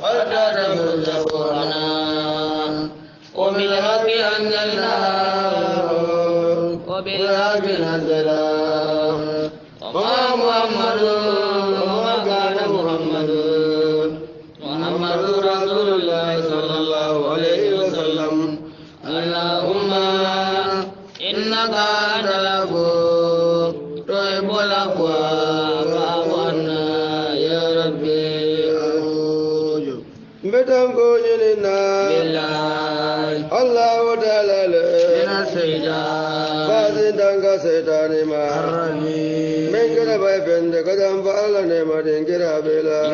والكتاب القرآن وبالحق أنزلناه وبالحق نزله وما محمد وما كان محمد رسول الله صلى الله عليه وسلم اللهم إنك أنت الغفور تحب العفو فاعف عنا يا ربي الله تعالى من الشيطان فازدنك سيطان ما من كرب بند قدم فعلنا ما دينكر بلا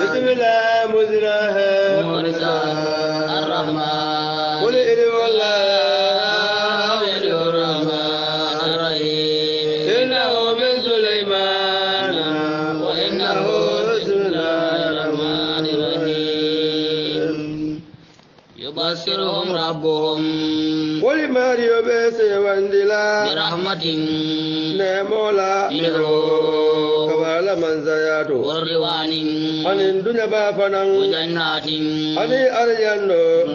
بسم الله مزراه مرسى الرحمن قل إلي والله الرحمن الرحيم إنه من سليمان وإنه بسم الله الرحمن الرحيم يبشرهم ربهم ولماريو بيسي واندلا برحمة نمولا منه كبالا من زيادو والروان أن الدنيا بافنا وجنات أن أرجانو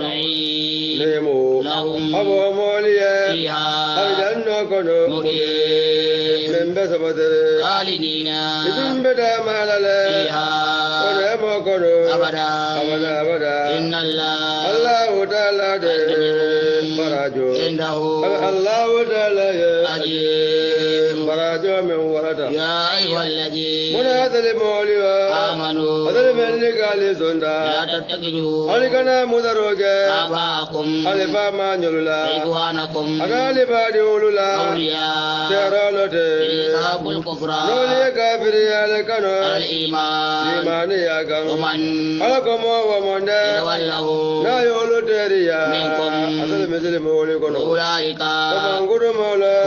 نيمو لهم أبو موليا فيها أرجانو كنو مكين من بسبتر خالدين إذن بدا مالا فيها ونمو كنو أبدا أبدا إن الله تعالى براجو الله تعالى عجيب براجو من ورد يا أيها الذين من هذا المولى آمنوا هذا الملك على زندا لا تتخذوا ألكنا مدروج آباءكم ألفا ما نجلا إخوانكم أنا لبادي أولولا أولياء ترالت إلقاب الكفر نولي كافر يالكنا الإيمان إيمان ياكم ومن ألكم ومن يتولوا لا يولو تريا منكم أصل مثل مولي كنو أولئك ومن قدو مولا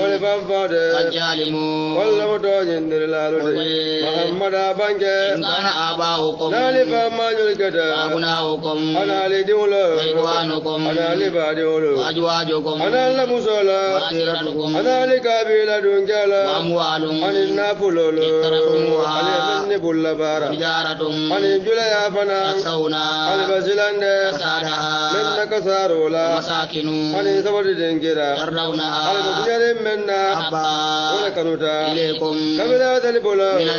ولفان فاده الجالمون والله متوجن دلالو محمد أبانك إن كان آباؤكم نالفا ما نلكتا أبناؤكم أنا لدولو إخوانكم أنا لبادولو أزواجكم أنا لمسولا وأسرتكم أنا لكابيلا دونجالا وأموال أنا النافلولو أنا من بلبارا تجارة أنا جليا فنا تخشونا البسلان أسادها من نكسارولا مساكن أنا سبت دنجرا ترضونها المبنير منا أحبا ولكنوتا إليكم كبدا تلبولا من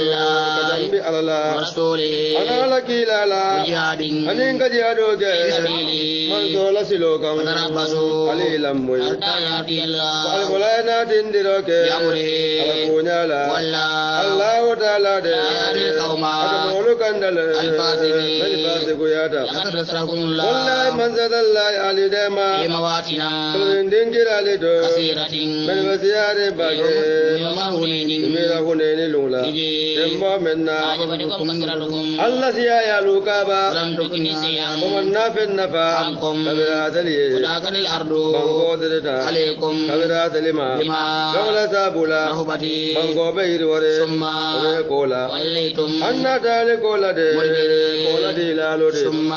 الله ورسوله أنا لكي لالا وجهاد أنا إنك جهادوك في سبيلي من سولا سلوكم فتربصوا قليلا موي حتى يأتي الله والبلاينا تندروك بأمره الله تعالى يهدي القوم الفاسقين لقد نصركم الله والله من زاد الله علي دما في مواطن كثيرة من وسيار باجي يوم هنين لولا دمبا منا الله سيا لوكابا لم تكن شيئا ومن نافع نفع عنكم كبراتلي ولكن الأرض بانغودتا عليكم كبراتلما لولا سابولا رهبتي بانغو بير وري ثم كولا وليتم أن ذلك كولا دي لالو دي ثم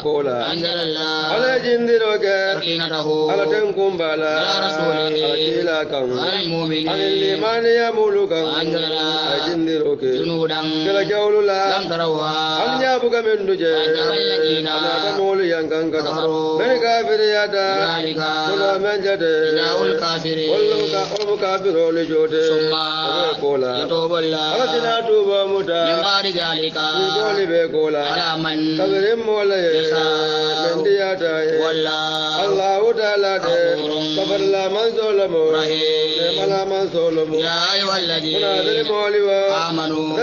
كولا أنزل الله على جندروك سكينته على تنكم بالا على رسوله على كم على المؤمنين على الإيمان يمولك أنزل على جندروك جنودا كلا جولولا لم تروها أم يابك من دجى الذين أمول ينكن كفروا من كافر يدا ذلك كل من جد جاء الكافرين والكافر لجود ثم يتوب الله على تناتوب متى من بعد ذلك يقول بكولا على من كبر مولا من دياتا والله الله تعالى كبر لا من ظلموا ملا من ظلموا يا أيها الذين آمنوا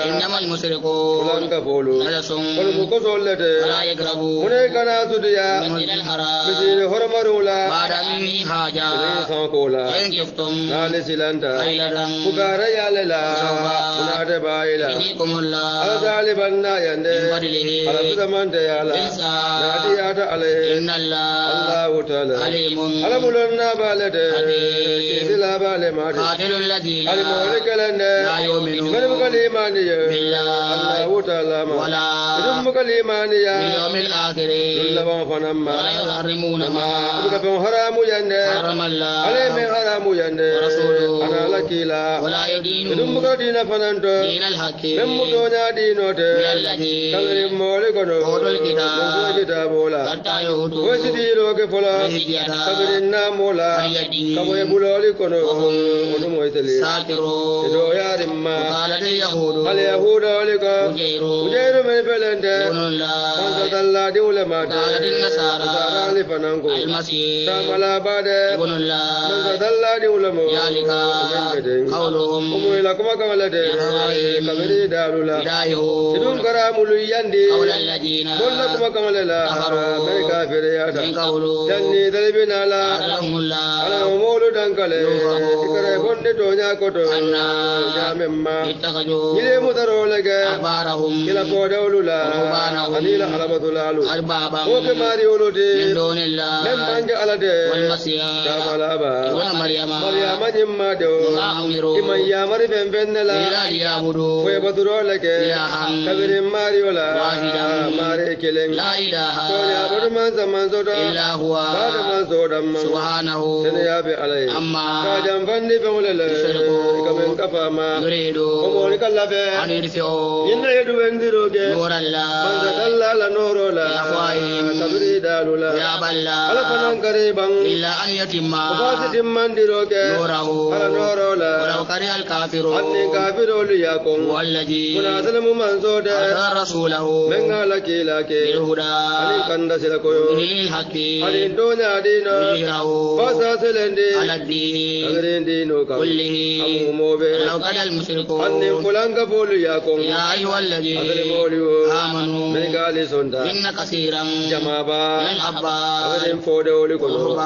إنما المشركون نجس فلا يقربوا المسجد الحرام بعد منه حاجة فإن خفتم عيلة يهديكم الله من فضله إن الله عليم قاتل الذين لا يؤمنون بالله تعالى ولا إذن مكلمانيا باليوم الآخر لله فنما ولا يحرمون ما بكفهم حرام ينده حرم الله عليه من حرام ينده ورسوله أنا لك لا ولا يدين إذن مكدين فننتو دين الحق من مدونا دينوت من الذي كذب مولكنو أوتوا الكتاب مولا حتى يؤتوا وسيديلو كفلا كبرنا مولا كبو يبولولي كنو ونمو يتلي ساتروا إدو يا رمّا وقالت اليهود اليهود ولكا وجير من فلنت دون الله فانت الله دولة ما قالت النصارى لفنانكو المسيح تعمل بعد ابن الله فانت الله دولة ما ذلك قولهم أمو لكم كمالت كبري دارولا إدون كرامل يندي قول الذين كلكم كماللا من كافر ياتا من قولوا جني دلبنا لا أعلم الله أنا مولو دانكالي إكرا بندي تونيا كتو جامما اتخذوا إلي مدرولك أحبارهم إلى قودولولا أنيلا حلبتولالو أربابا وكماري ولودي من دون الله من على والمسيح كامالابا ابن مريم مريم جمّا دو وما أمروا إما يامر بنبنلا إلا ليعبدوا ويبدرولك إلها كبير ماريولا واحدا ماري كيلين لا إله سونيا بدمان زمان زودا إلا هو بعد ما زودا سبحانه سنيا عليه أما كاجم فندي بموللا كمن كفاما يريد ومولي كلافه أن يدفعوا إن يدو بندروك نور الله من تدلل لا نورولا بأفواههم كبري دالولا يأبى الله على فنان قريبا إلا أن يتم وفاسد من دروك نوره على نورولا ولو كره الكافرون أني كافر ليكم والذي منازل من زودا أرسل رسوله من لك بالهدى أني كندس لكيو بالحق أني دنيا دينا ليظهره فاساسلندي على الدين كبرين دينو كله أموموبي ولو كره المشركون أني فلان كفول يكم يا أيها الذين آمنوا من قال سندا إن كثيرا جمابا من الأحبار أبدين فودولي كنو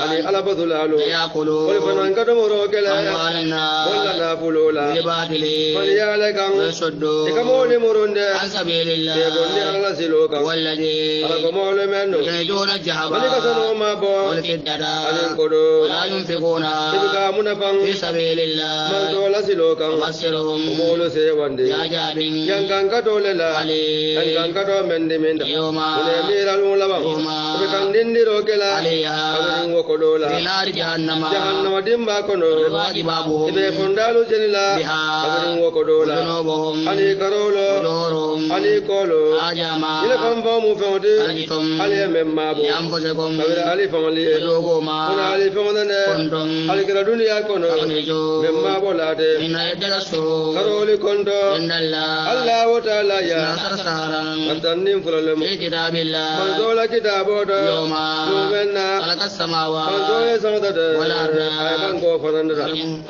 أني على بدلالو يأكلوا ولفنان كدم روكلا أموال الناس ولا نافلولا بالباطل فليالكم ويصدوا إكمول مرند عن سبيل الله تبني على سلوكا والذي على كمول منو يجدون الذهب ملك سنو ما بو والفضة أني كدو ولا ينفقون تبقى منفن في سبيل الله من سولا سلوكا وبشرهم ومولو سيواندي بعذاب yankan kato lela أليم yankan kato mendi minda يوم une mira lula يوم kan dindi rokela عليها kabin wokodola في نار جهنم jahannama dimba kono وجبابهم ibe fondalu jenila بها kabin wokodola ذنوبهم ani karolo ودورهم ani kolo آجاما ile kan famu fewde أرجتم ali memma bo لأنفسكم kabin ali famali ذوقوا kuna ما ali famane كنتم ali kala dunia kono أخرجوا memma bolade من عدة الشهور karoli kondo عند الله allah wa taala ya ناصر سهرا antannim fulale في كتاب الله manzola kitabodo يوم lumenna خلق السماوات manzola samdade والأرض ay kan ko fanandara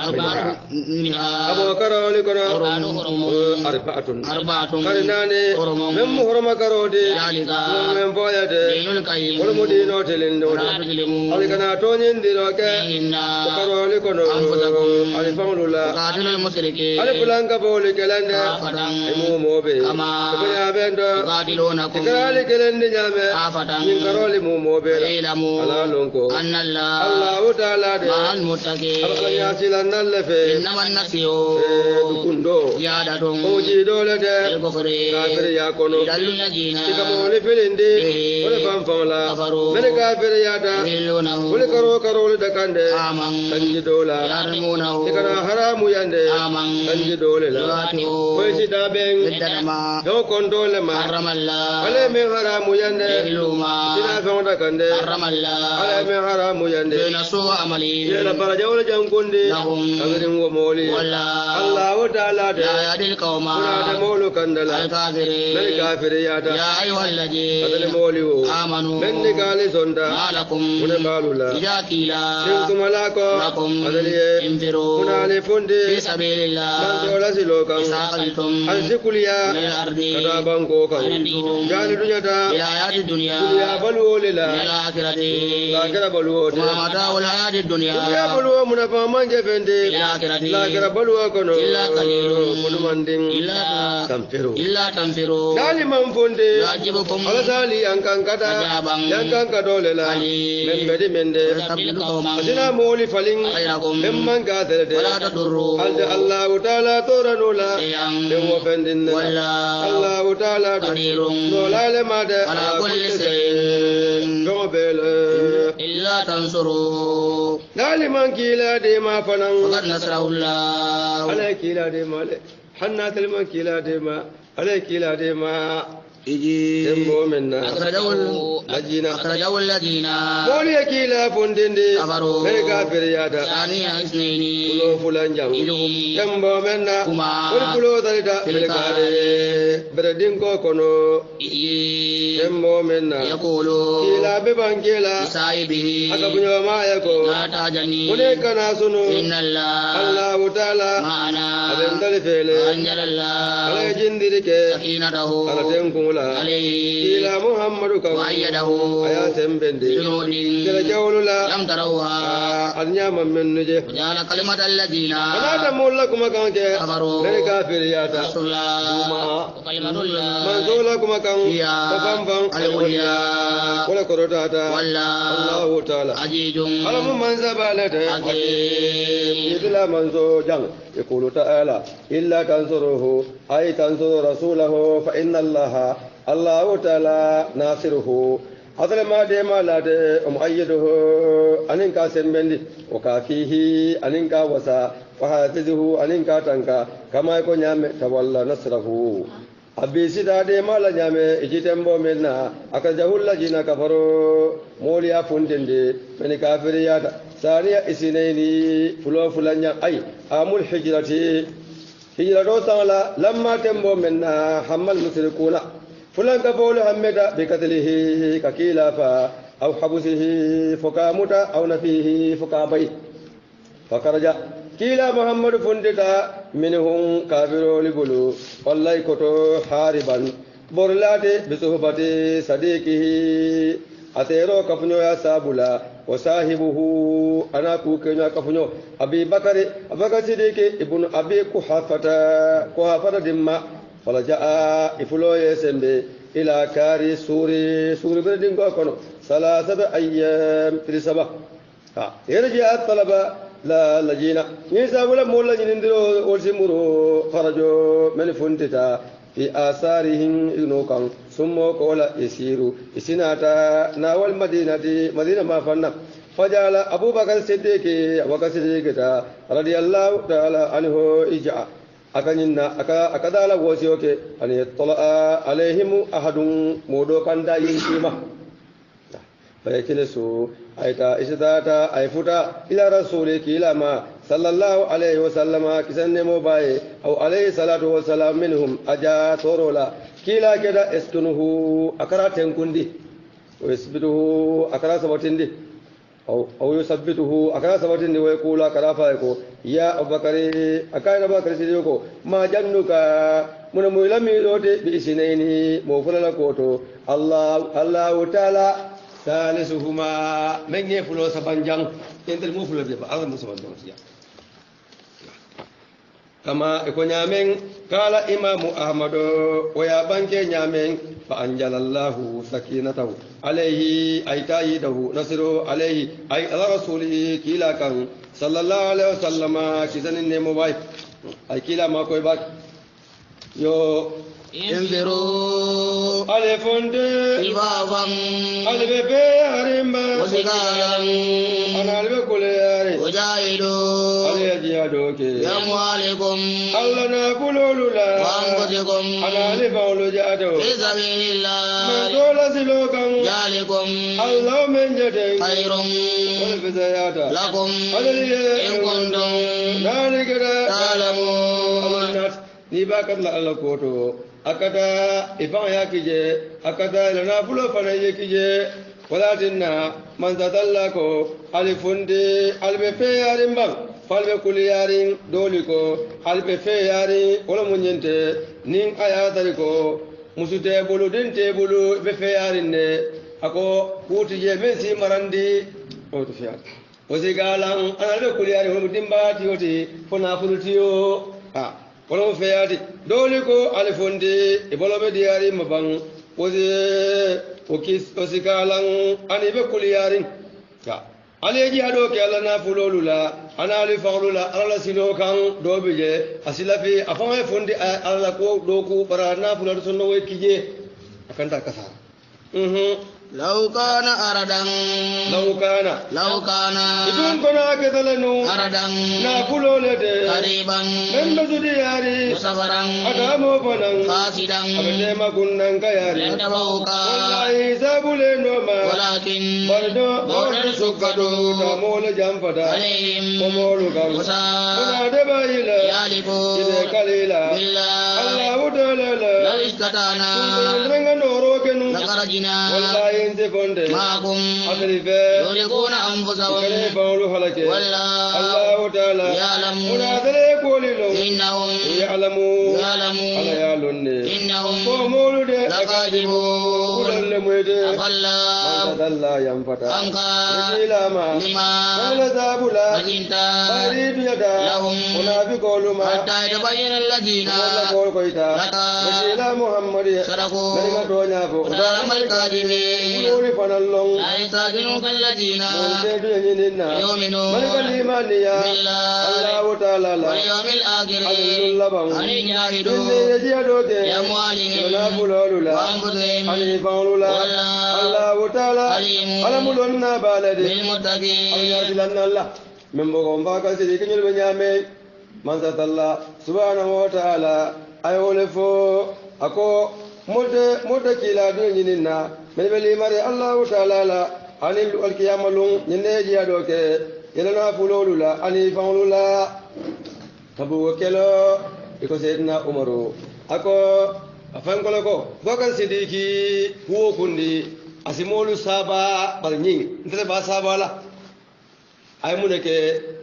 أربعة منها abo karoli kono حرم arbaatun أربعة karinane حرم mem horma karodi ذلك mem boyade دين القيم wol modino telindo ولا تظلموا ali kana tonyindiro ke فيهن karoli kono أنفسكم ali famulula وقاتلوا المشركين ali fulanka boli kelande كافة imu mobe كما kunya bendo يقاتلونكم kali kelende nyame كافة min karoli mu mobe ala اعلموا lonko أن الله allah taala de مع المتقين ala yasilan nalle إنما النسي dukundo زيادة oji dole de الكفر kafir ya kono يدل الذين tika moli filindi wala fam famla كفروا mene kafir ya da يحلونه wala karo de kande عاما kanji dola يحرمونه tika na haramu yande عاما kanji dole la يواتئوا koy si daben ضد ما do kondole ma حرم الله wala me haramu yande يحل ما tina famda kande حرم الله wala me haramu yande بين سوء عملهم ila baraja wala jangonde لهم kangirin wo moli والله allah taala de لا يهدي القوم kuna da molu kandala mene الكافرين kafir ya da يا أيها الذين adale moli wo آمنوا men ni gali sonda ما لكم mune balula إذا قيل din kumala ko لكم adale انفروا kuna le fonde في سبيل man الله dola silokan ساقلتم al sikuliya من الأرض kada banko kan فننتم jali dunyata إلى حياة الدنيا dunya baluwo lela من الآخرة la kira baluwo de وما متاع الحياة dunya الدنيا baluwo muna fa manje bende في الآخرة la kira baluwo kono إلا قليل kudu mandin إلا tamfiru إلا تنفروا dali man fonde يعجبكم ala dali yankan kada عذابا yankan kadole la قليل men bedi mende ويستبدل قوما asina moli falin غيركم men man ka telde ولا تضروا alde allah taala toranula شيئا den wo fendinne الله تعالى قدير ولا لما على كل شيء إلا تنصروا لا لمن كيلا دي ما فنن فقد نصره الله على كيلا دي ما حنات لمن كيلا دي ما على كيلا دي ما أخرجه الذين مولي كيلا فندندي كفروا مركافر يادا ثاني اثنين كلو فلان جام تمبو منا كلو دلدا مركافر بردين كوكونو تمبو منا يقول كيلا ببان كيلا لصاحبه أكبنيو ما يكو لا تحزني كوني كنا سنو إن الله تعالى معنا أبن دلفيلي أنزل الله على جندرك سكينته على تنكولا عليه إلى محمد كم وأيده آيات بندي جنود كلا جوللا لم تروها أنيام من نجي وجعل كلمة الذين أنا تقول لكم كم كفروا لكافر ياتا رسول الله وكلمة الله من قول لكم كم هي فكم العليا ولا كروتاتا والله الله تعالى عزيز على من زبالته حكيم إلا من زوجان يقول تعالى إلا تنصره أي تنصر رسوله فإن الله تعالى ناصره أصل ما ديما لا مؤيده أنك سنبندي وكافيه أنك وسا وحافظه أنك تنكا كما يكون يام تولى نصره أبي سيدا ديما لا يام إجتمبو منا أكجه الذين كفروا موليا فندندي من كافريات ثانية إسنيني فلان أي أمول هجرة سالا لما تمبو منا حمل المشركون فلان كفول حمدا بقتله ككيلافا أو حبسه فكامتا أو نفيه فكابي فخرج كيلا محمد فندتا منهم كافر لبلو والله كتو حاربا برلاتي بصحبة صديقه أتيرو كفنو يا سابولا وصاحبه أنا كوكينا كفنو أبي بكر صديق ابن أبي كحافة دمّا فلجأ إفلو يسمى إلى كاري سوري بردين كوكونو 3 أيام في سبا يرجع الطلبة لا لجينا يسابولا مولا جندرو أولسمرو خرجوا من فندتا في آثارهم إنوكم ثم قول يسيروا إسناتا ناول مدينة ما فنّا فجعل أبو بكر الصديق رضي الله تعالى عنه إجعى أكننا أكدال وسيوك أن يطلع عليهم أحد مودو كندا ينشيما فيكلسوا أيتا إسداتا أي فتا إلى رسولك إلى ما صلى الله عليه وسلم كسن موباي أو عليه الصلاة والسلام منهم أجا تورولا كلا كدا اسكنه أكرا تنكندي ويثبته أكرا سبتندي أو يثبته أكرا سبتندي ويقول أكرا فايكو يا أبو بكر أكاين أبو بكر سيديوكو ما جنك من مولمي لوتي بإسنين موفر لكوتو الله تعالى ثالثهما من يفلو سبنجان انت المفلو بيبقى هذا مسبنجان كما يكون يامين قال إمام أحمد ويا بنك يامين فأنزل الله سكينته عليه أي تأييده نصره عليه أي على رسوله كلا كان صلى الله عليه وسلم كذن النمو باي أي كلا ما كوي باك يو انفروا ألفند خفافا ألبي هرمبا وثقالا أنا ألبكل ياري وجاهدوا أليجيادوك بأموالكم الله نقول لا وأنفسكم أنا ألبول جادو في سبيل الله من دول سلوكم ذلكم الله من جدي خير والبزيادة لكم أليجي إن كنتم ذلك تعلمون ni ba ka la Allah ko to akada ifan ya kije akada lana fulo fana ye kije wala tinna man zadalla ko alifunde albe fe yarin ban falbe kuli yarin doli ko albe fe yari wala munyente nin aya dari ko musute bulu din te bulu be fe yarin ne ako kuti je men si marandi o to fiat wasi galan albe kuli yarin wala dimba tioti fona fulutiyo ha wala feyati dole ko alifonde e bolobe diari mabang wose okis osikalang ani be kuliyarin ka ale jihado ke ala nafulolula ana ali fawlula ala sino kan dobije asilafi afama fondi ala ko doku para nafulol sonno we kije akanta kasara لو كان أردا لو كان إذن كنا كذلنو أردا ناكلو لدي قريبا من بدي ياري مسافرا أدامو فنان قاصدا أبدما كنن كياري لنتبوك والله سابلين وما ولكن بردو بورد سكتو تامول جنفدا عليهم ومولو كم منادبا إلا يالفو إذا كليلا بالله الله تعالى لو استطعنا لخرجنا معكم يهلكون أنفسهم والله يعلم إنهم لكاذبون أفلا عنك لما أذنت لهم حتى يتبين الذين صدقوا وتعلم الكاذبين لا يستأذنك الذين يؤمنون بالله واليوم الآخر أن يجاهدوا بأموالهم وأنفسهم الله تعالى عليم بالمتقين من بقوم باكا سيدي كنيل بنيامي من سات الله سبحانه وتعالى أيولفو أكو مد كيلا دونينا من بلي مري الله تعالى لا أني القيامة لون ينجي أدوك يلنا فلولولا أني فلولا تبو كيلو إكو سيدنا عمرو أكو أفنكولكو بوكان سيديكي هو كندي أسمولو سابا بالنين نتبع با سابا لا ay muneke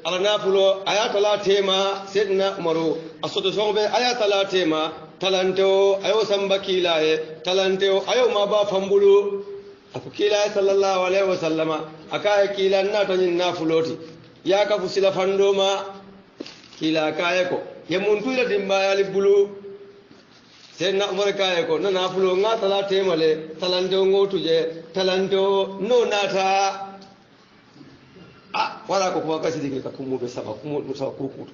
ala nafulo ayatala tema sedna umaru asoto songbe ayatala tema talanteo ayo samba kilaye talanteo ayo maba fambulu akukilaye sallallahu alaihi wasallama akaye kilanna to nyin nafuloti ya ka fusila fandoma kila kaye ko yemuntu ila dimba yali bulu sedna umar kaye ko na nafulo nga tala tema le talanteo ngotuje talanteo no nata wala ko kuma kasi dike ka kumu be saba kumu musa kuku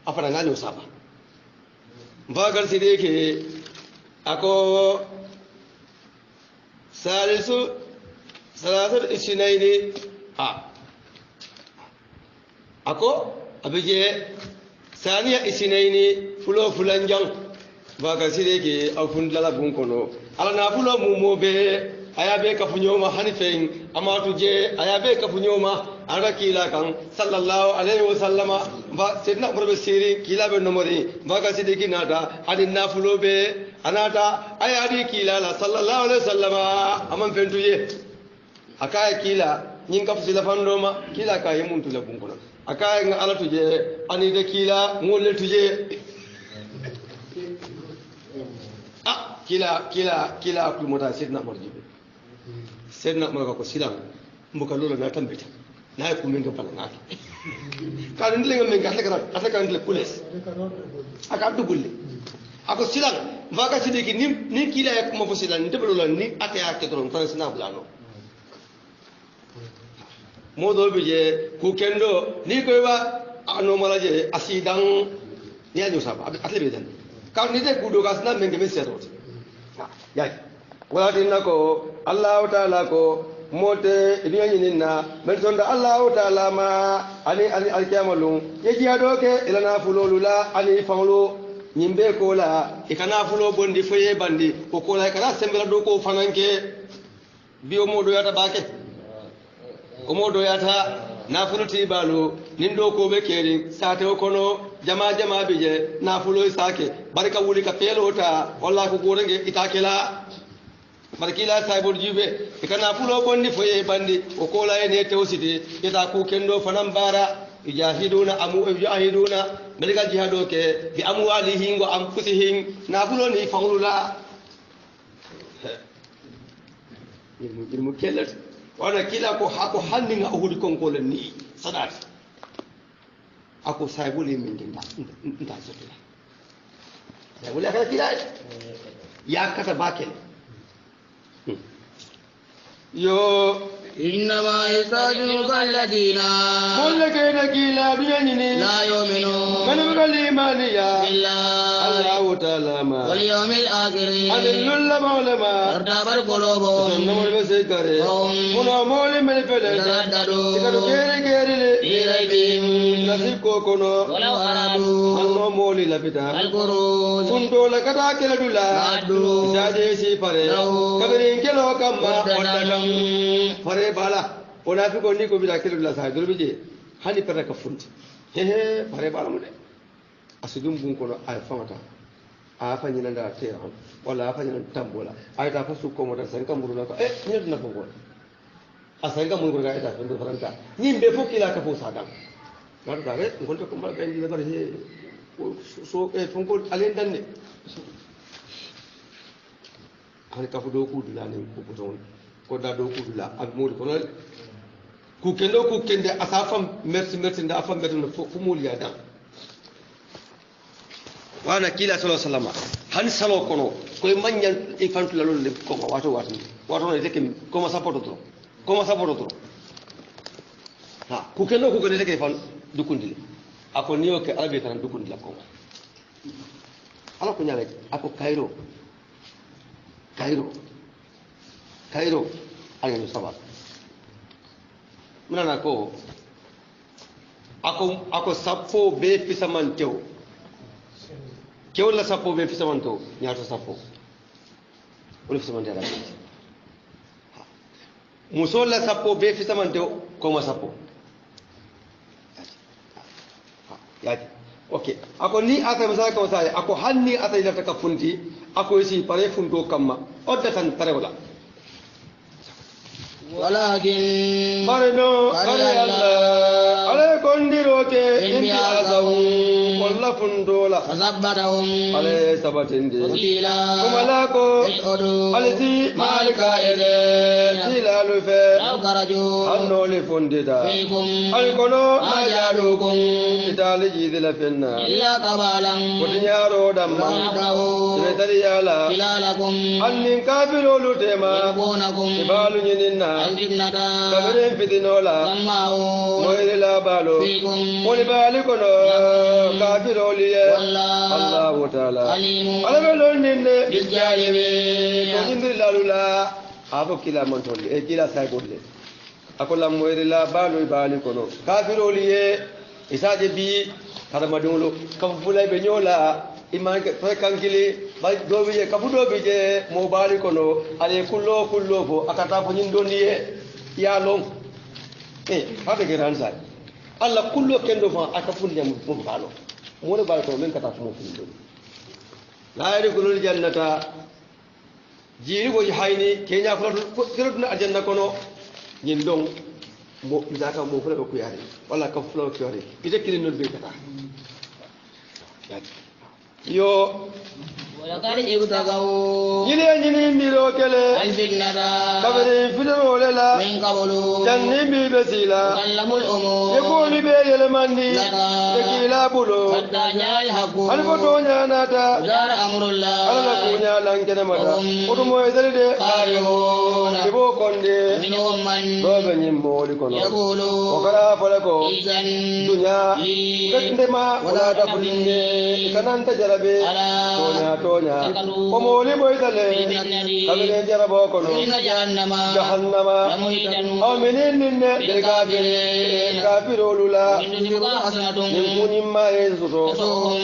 afana ngani usaba mvagal sidike ako salatul isnaini ako abije saniya isnaini fulo fulanjang mvagal sidike afun lala bun kono ala na fulo mumobe ayabe ka funyoma hanifein amatu je ayabe ka funyoma aga kila kan sallallahu alaihi wasallama ba sidna umar be siri kila be nomori baga sidiki nata adi nafulo be anata ayadi kila la sallallahu alaihi wasallama aman fentuye akaya kila nyin ka fusila fandoma kila ka yemuntu la bunkono akaya nga ala tuje ani de kila ngolle tuje kila ku mota sidna umar jibe sidna umar ko silang mbuka lolo na tambita na ku min ga bala ngaki ka ndile ngam min ga ataka ndile kules aka dubulle ako silang vaga sidiki ni kila ya kuma fosilan ndebelo la ni ataya ke don tan sina bulano modo bije ku kendo ni ko ba ano malaje asidan ni anyo saba atle bedan ka ni de kudo ga sina men ga meseto ya wala dinako allah taala ko mote ibiyanyininna men sonda allahu taala ma ani alkiyamalum yeji adoke ilana fulolula ani fanglo nyimbe ko la ikana fulo bondi foye bandi ko ko la ikana sembela do ko fananke biyo modo yata bake o modo yata na fuluti balu nindo ko be keri sate o kono jama bije na fulo isake barka wuli ka pelota walla ko gorenge itakela markila saibul jibe ikana fulo bondi foye bandi o kola ene tewsiti ita ku kendo fanan bara yujahiduna melika jihado ke bi amwalihim wa anfusihim na fulo ni fangulula ilmu kelat wana kila ko hako handinga uhudi konkole ni sadat ako saibul min dinda nda zotula saibul akala kila ya kata bakel yo إنما يستعجلك الذين مولك كلا بينني لا يؤمنون من بالإيمانية بالله الله تعالى ما واليوم الآخر أن اللول مولما ارتابت قلوبهم سنمول بسكري هنا مول من فلك تكادو كيري في ريبهم نسيب كوكونو ولو أرادوا أنو مولي لبتا الخروج كنتو لكتا كلا دولا جاجي سي فري كبرين كيلو كما وددم فري بالا ونافقو نيكو بلا كلا دولا سايدو بيجي hani pere ka funti hehe pare bala mude asudum bun kono ay famata a fa nyina da teran wala a fa nyina tambola ay ta fa su ko mota sen kam buruna ko nyir na ko asan kam mun ko ga ita ndo faranta nyimbe fo kila ka fo sadam ngado da re ngon to ko mal ben di da he so fon ko alen danne hani ka fu do ku dula ne ko ton ko da do ku dula ak mul ko ku kendo ku kende asafam merci nda afam merci fu mul ya dan wana kila sallallahu alaihi wasallam han salo kono koy manyan e fantu la lol ko wato ne teke ko ma sapoto to ha ku kendo ku kende teke fan dukundile ako niyo ke albe tan dukundila ko ala ko nyale ako Cairo ala no sabat munana ko ako sappo be fisamantew kewla sappo be fisamantew nyaato sappo wala fisamante ala musolla sappo be fisamantew ko ma sappo yaji okay ako ni ata misala ko sai ako hanni ata ila ta funti ako si pare funto kamma odda tan pare wala ولكن مرنو على كندروك إني أزهم ولا فندولا فثبتهم على سبتندي وقيلا كملاكو اسعدوا على سي مالك إذن سيلا لفه لو خرجوا أنو لفنددا فيكم على كنو ما جادوكم إتالي جيد لفنا إلا قبالا ودنيارو دمما وعبدوا سبتالي يالا خلالكم أنين كافروا لتما يبونكم إبالو نيننا الفتنة كبرين فتنولا سمعوا مويل لا بالو فيكم ولبالكنا كافروا لي الله تعالى عليم على بلون بالجاهلين تجندر لا أبو كلا من تولي كلا سايقول لي أقول لهم مويل لا بالو بالكنا كافروا لي إساجي بي هذا ما دونلو كفولا بنيولا iman ke kankili ba dobi je kafu dobi je mo bali kono ale kullo fo akata fo nyin doniye ya lom hade ke ran sai alla kullo kendo fa akafun jam mo balo mo le bali ko men kata mo fun doni la yadkhulul jannata jiri go hayni kenya ko kirudna aljanna kono nyin dong mo zaka mo fula ko yari wala ka fula ko yari ite kilin non be kata yo ولقد ابتغوا ñini mbiro kele الفتنة kabiri fitoro le la من قبل janni bi be sila وكلموا الأمور yekoni be yelemandi لك tekila bulo حتى جاء الحق ali ko to nyanata ودار أمر ala la الله kunya lankene mata oto mo edele de قارئون ibo konde منهم من do be nyimmoli kono يقول o kala fala ko إذن dunya لي kendema wala ta fulinde kananta jarabe tonya ko mo li boy dale kabire jarabo kono إن جهنم jahannama لمحيطة aw minin ne del kafirolu la وإن تصبك حسنة nin kunimma yesoto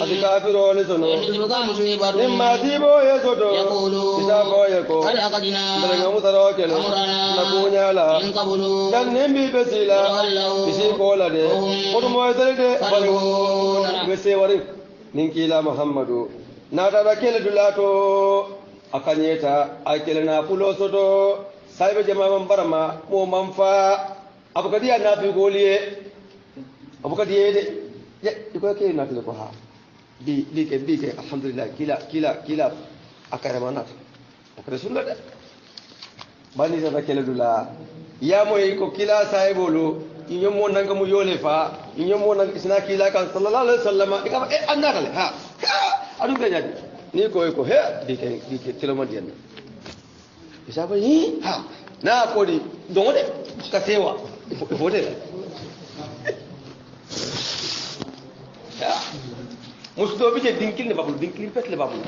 ati kafirole sono وإن تصبك مصيبة nimma tibo yesoto يقولوا ita koye ko قد أخذنا daga musaro kele na kunyala من قبل dan nimbi besila bisi kola de oto mo edele bali bese wari nin kila muhammadu nata da kele dulato akanyeta akele na pulo soto saibe jama man barama mo manfa abukadi na fi goliye abukadi de ya iko ke na tele ko ha bi ke alhamdulillah kila akare manat akare sunna de bani da kele dula ya mo ko kila saibolo inyo mo nanga mu yole fa inyo mo nanga isna kila kan sallallahu alaihi wasallam ikaba annakale ha adu be jadi ni ko he dike tiloma diana bisa ba ni ha na ko di don de ka sewa ifo de ya musdo bi je dinkil ne babul dinkil pet le babul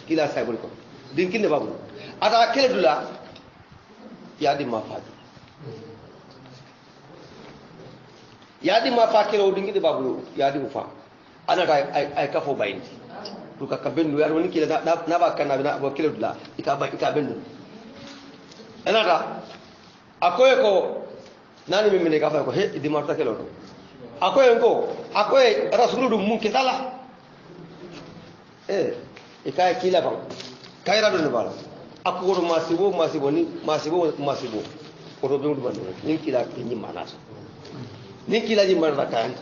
kila saybul ko dinkil ne babul ata kele dula ya di ma faati ya di ma fa kele o dinkil babul ya di fa ana ta ay ka fo bayni to ka bendu ya woni kila na ba kana na ba kele dula ika bendu ana ta akoy ko nani mimine ka fa ko he di ma ta kele to akoy ko akoy rasuludu mun kitala ikaya kila bang kaira do bala akoro masibo ni masibo oro be mudu ni kila ni manas ni kila ji marra kan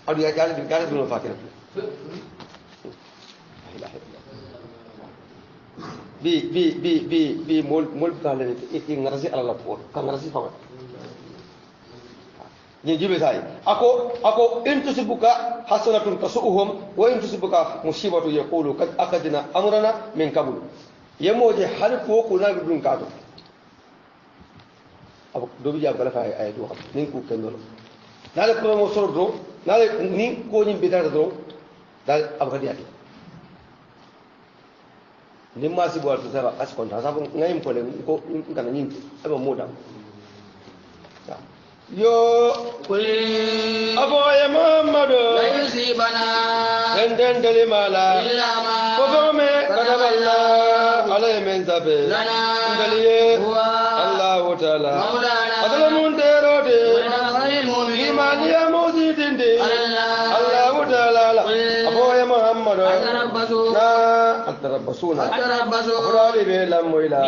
adu ya kala bi kala do fakira bi mol kala ni ngarasi ala la por kan ngarasi fa ni jibe sai ako intusibuka hasanatun tasuhum wa intusibuka musibatu yaqulu kad akadna amrana min qabl yemoje hal ko ko na dun ka to abo do bi jam kala fa ay do xam ni ko ken do dal ko mo sor do dal ni ko ni bitar do dal ab khadi ati ni ma si bo to sa as kon ta sa ngayim ko le ko ngana ni aba modam yo abo ya muhammadu la yusibana den delimala illa ma ko me kadaballa alay men zabe lana daliye huwa allah taala maulana adala mun terode wa khayrul mu'minin imaniya mawzidinde allah taala abo ya muhammadu atarabasuna furali be lamoyla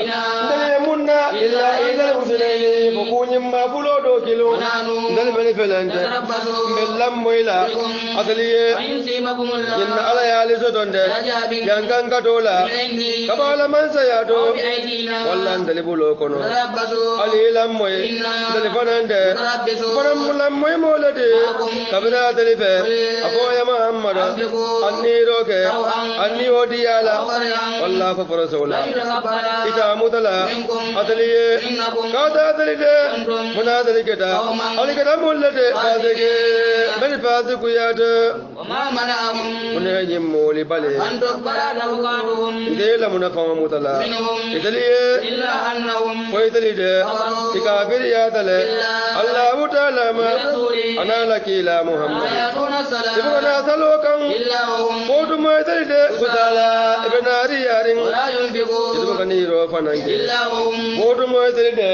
daliye munna illa ila usulayni bukunyim ma fulodo kilo ndal bani felante bellam moyla ataliye inna ala yali sodonde yankan katola kabala man sayado walla ndal bulo kono ali lam moy ndal fanande faram lam moy molade kabira dalife abo ya muhammad anni roke anni odiyala walla fa rasulullah ita mudala ataliye kada dalide munadalike alikata mullate fazeke bel faziku yata wama mana'ahum kune nyimoli bale an tuqbala nafaqatuhum idela munafa mutala idaliye illa annahum ويتلide ikafir ya tale Allah ta'ala ma ana lakila muhammad ayatuna salam ibana salokan illa hum kodu moytalide kusala ibnari yarin la yunfiqu ibani ro fanange illa hum kodu moytalide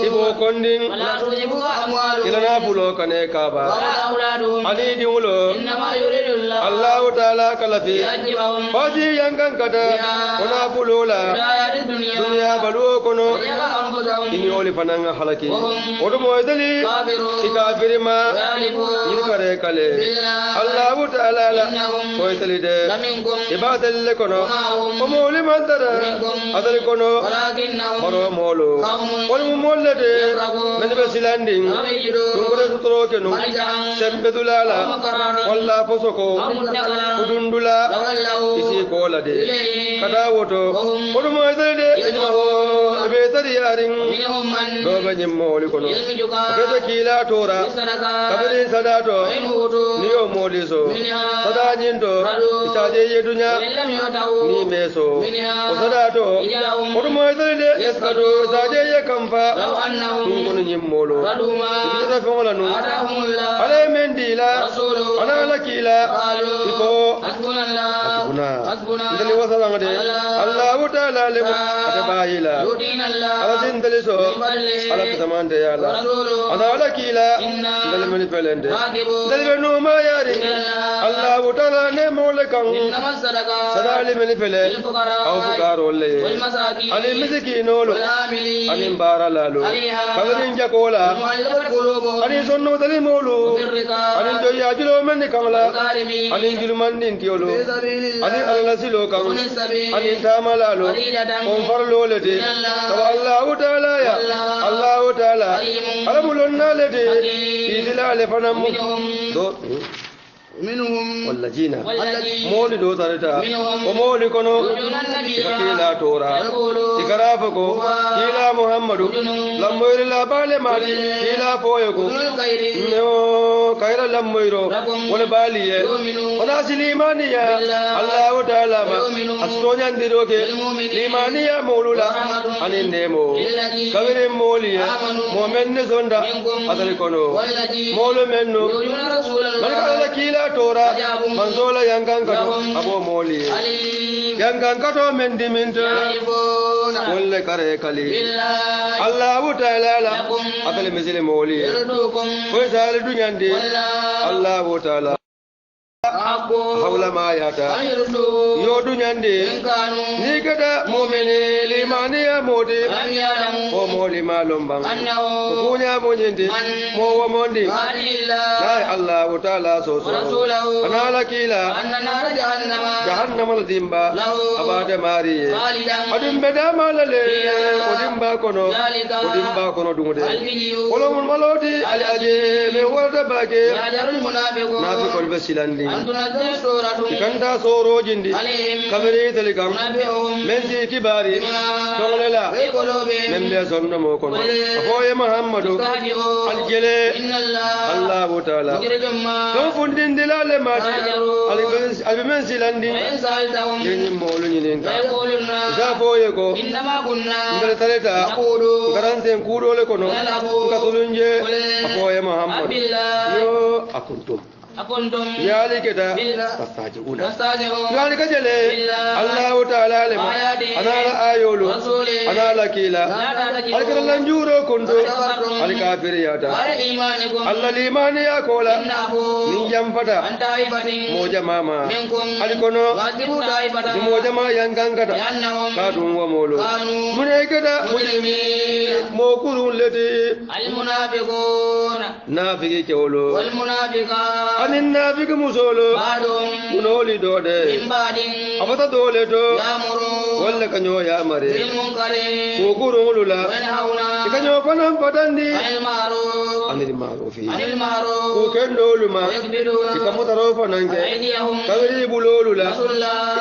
ibo kondin la tujibu amwaluhum ilana bulo kane kaba wala auladuhum ali diulo innama yuridu Allah ta'ala kalafi yajibahum faji yankan kada ona bulola ayatid dunya balu kono yaga anfusahum ini oli fananga halaki odo moydali ikafirima yirkare kale Allah ta'ala la moydali de ibadal kono o moli mandara adal kono maro molo wal mollade men be silanding dungure sutro kenu sembedulala walla fosoko udundula isi kola de kada woto odo moydali de ijmaho be tari yaring do banyim moli kono be kila tora kabiri sadato niyo moli so sada nyindo itaje yedunya ni meso o sadato odo moydali de eskado itaje ye kamfa dungunu nyim molo ita fongola nu ale mendila ana lakila iko hasbuna ndali wasala ngade Allah ta'ala le atabayila ala sindali so ala tamande ya Allah ana lakila ndali men pelende ndali no ma yari Allah ta'ala ne molekan sadali men pele aw fukaro le ali miskino lo ani baralalu kagin jakola ani sonno dali molu ani do yajulo men kamla ani julman nin tiolo ani Allah silo kan ani tamalalo on farlo lede tawa Allah ta'ala ya Allah ta'ala alamulun nalede idilale fanam do منهم والذين مولدوا ذلك ومولكنوا فكيلا تورا garafako kila muhammadu lammoyri la bale mali kila foyako no kayra lammoyro wala baliye wala silimaniya allah ta'ala ma astonyandiroke limaniya mawlula anindemo kabire moliya mo'minne zonda adal kono molo menno malaka kila tora manzola yangankato abo moli yangankato mendiminta wolle kare kali allah ta'ala la adal misile moli ko sal dunyande allah ta'ala hawla ma yata yodu nyande ni kada mu'mini limaniya modi o moli malombang kunya monyende mo wa mondi la allah ta'ala so anala kila jahannama dimba abade mari adum beda malale odimba kono dumude olomul malodi ali aje me warda bage nafi kol besilandi kanda soro jindi kamere telikam mensi kibari tolela membe sonno mo kono afoye muhammadu aljele allah ta'ala to fundin dilale mati albi mensi landi yeni molu nyinen ka foye ko ndele taleta garanten kudole kono katulunje afoye muhammadu yo akuntum yali keda tastajiuna yali kajele allah ta'ala lema anala ayolu anala kila alkara lanjuro kondo alkafiriyata allah limani yakola ni jamfata moja mama alikono moja ma yangangata kadum wa molo mune keda muslimi mo kurun leti almunafiquna nafiki kewlo wal munafiqat anin nafik musolo munoli dode abata dole do walla kanyo ya mare ko kurulula kanyo fanam padandi anil marufi ko kendoluma ikamutaro fanange kawri bulolula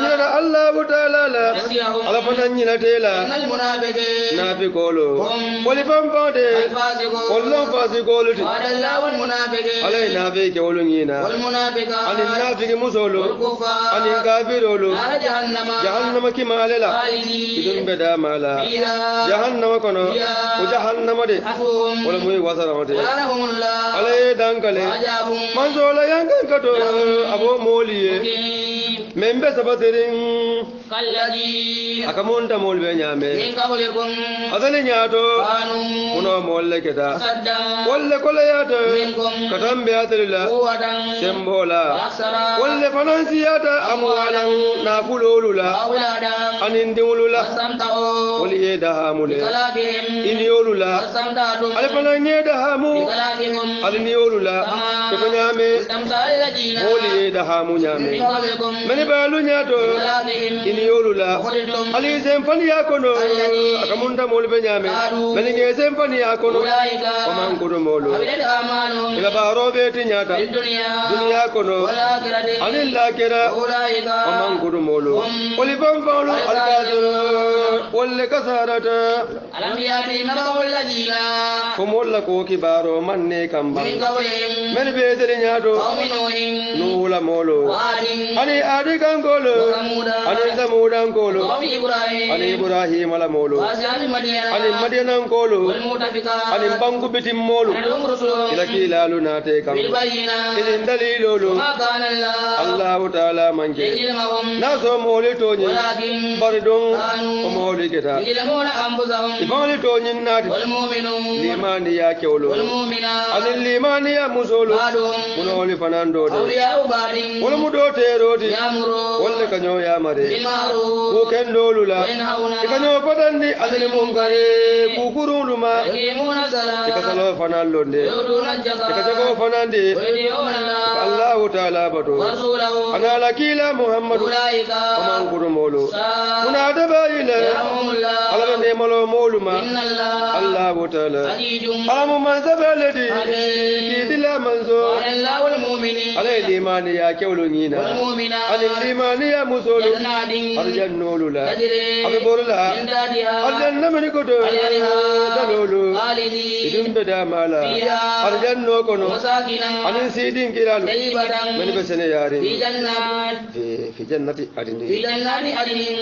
ina allah ta'ala la ala fananyi na tela nafikolo wali pampade wallo fasikolo alai nafike wolungina والمنافقات عن النافق مسولو عن الكافرولو جهنم كماللا إذن بدا مالا جهنم كنو وجهنم دي ولمي وصرم دي علي دانكالي منزولا ينكن كتو أبو مولي من بسبترين akamonta molbe nyame adale nyato uno molle keda wolle kole yato katambe atalila sembola wolle fanansi yata amwalan nafulolula anindulula woli yeda hamule iniolula ale fananye da hamu aliniolula ko nyame woli yeda hamu nyame meni balu nyato yolula ali zemfani yakono akamunda molbe nyame melinge zemfani yakono oman kudo molo ila baro beti nyata dunya kono anil lakira oman kudo molo oli bamfalo alkadir wolle kasarata alambiyati mabawul ladina komolla ko kibaro manne kamba men bedere nyato nula molo ani adi kangolo ani samudan kolo ani ibrahim ala molo ani madianan kolo ani bangu bitim molo ila kilalu nate kam idin dalilolo allah ta'ala manje naso moli toni baridon o moli keta moli toni nati limani ya kewlo ani limani ya musolo munoli fanando wala mudote rodi wala kanyo ya mare ko kendolula kanyo padandi adele mongare kukuruluma ikasalo fanallonde ikajago fanande allah ta'ala bato ana lakila muhammadu aman kurumolo munada bayile ala ne malo moluma inna Allah ta'ala azizun alamu man sabalati kidila manzo Allah wal mu'minin alai limani ya kewlunina wal mu'minat alil limani ya musulu jannatin arjannulula tajri abe borula min tahtiha aljanna min koto dalolu idum beda mala arjanno kono masakinan anin sidin kilalu tayyibatan men besene yare fi jannat fi jannati adini fi jannati adnin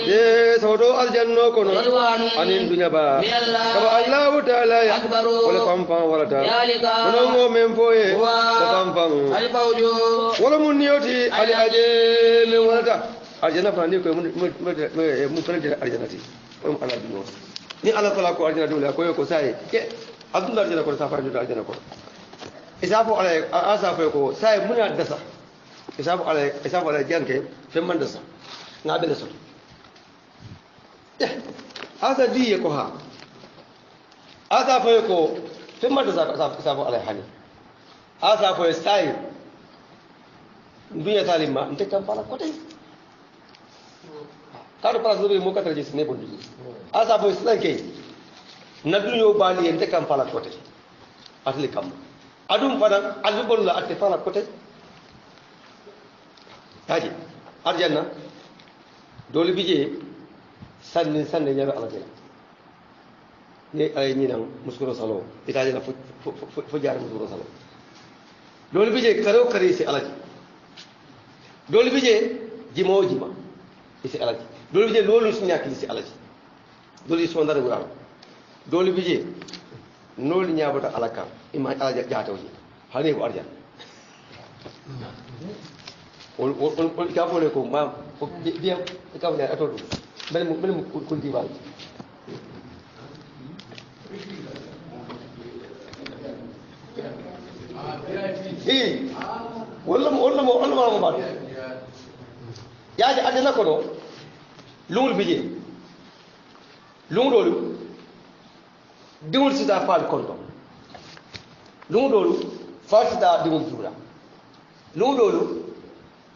sodo aljanno kono ridwanun anin dunya ba min Allah kaba Allah ta'ala ya akbaru wala pampan wala ta ذلك no men foye هو pampan الفوز wala mun niyoti ali aje men wala ta aljanna fa ni ko mun fere aljanati on ala dino ni ala tala ko aljanna dole ko ko sai ke abdullah aljanna ko safa ju aljanna ko isafu ala asafa ko sai muna dasa isafu ala janke fe man dasa na bele so asa diye ko ha asa fa ko fe man dasa isafu ala hani asa fa sai dunya talima nte kam pala ko tay kado place be mo katara jisi ne bondi asa boy slanke na dunyo bali en te kam pala kote atli kam adum fada adu bolla atte pala kote haji arjanna dole bije sanne nyaaro ala jela ne ay ni nan muskuro salo itaje na fo jaar muskuro salo dole bije karo kare si alaji dole bije jima isi alaji dole bije lolu su ñakki si alaji dole so ndara wala dole bije noli ñabata alaka ima alaja jaatawji hani ko arjan on ka fole ko ma biya ka fole atodu bel mu kunti bal wala mo ba yaaji adena ko do lungul bije lungol diwul sita fal konto lungol fal sita diwul jura lungol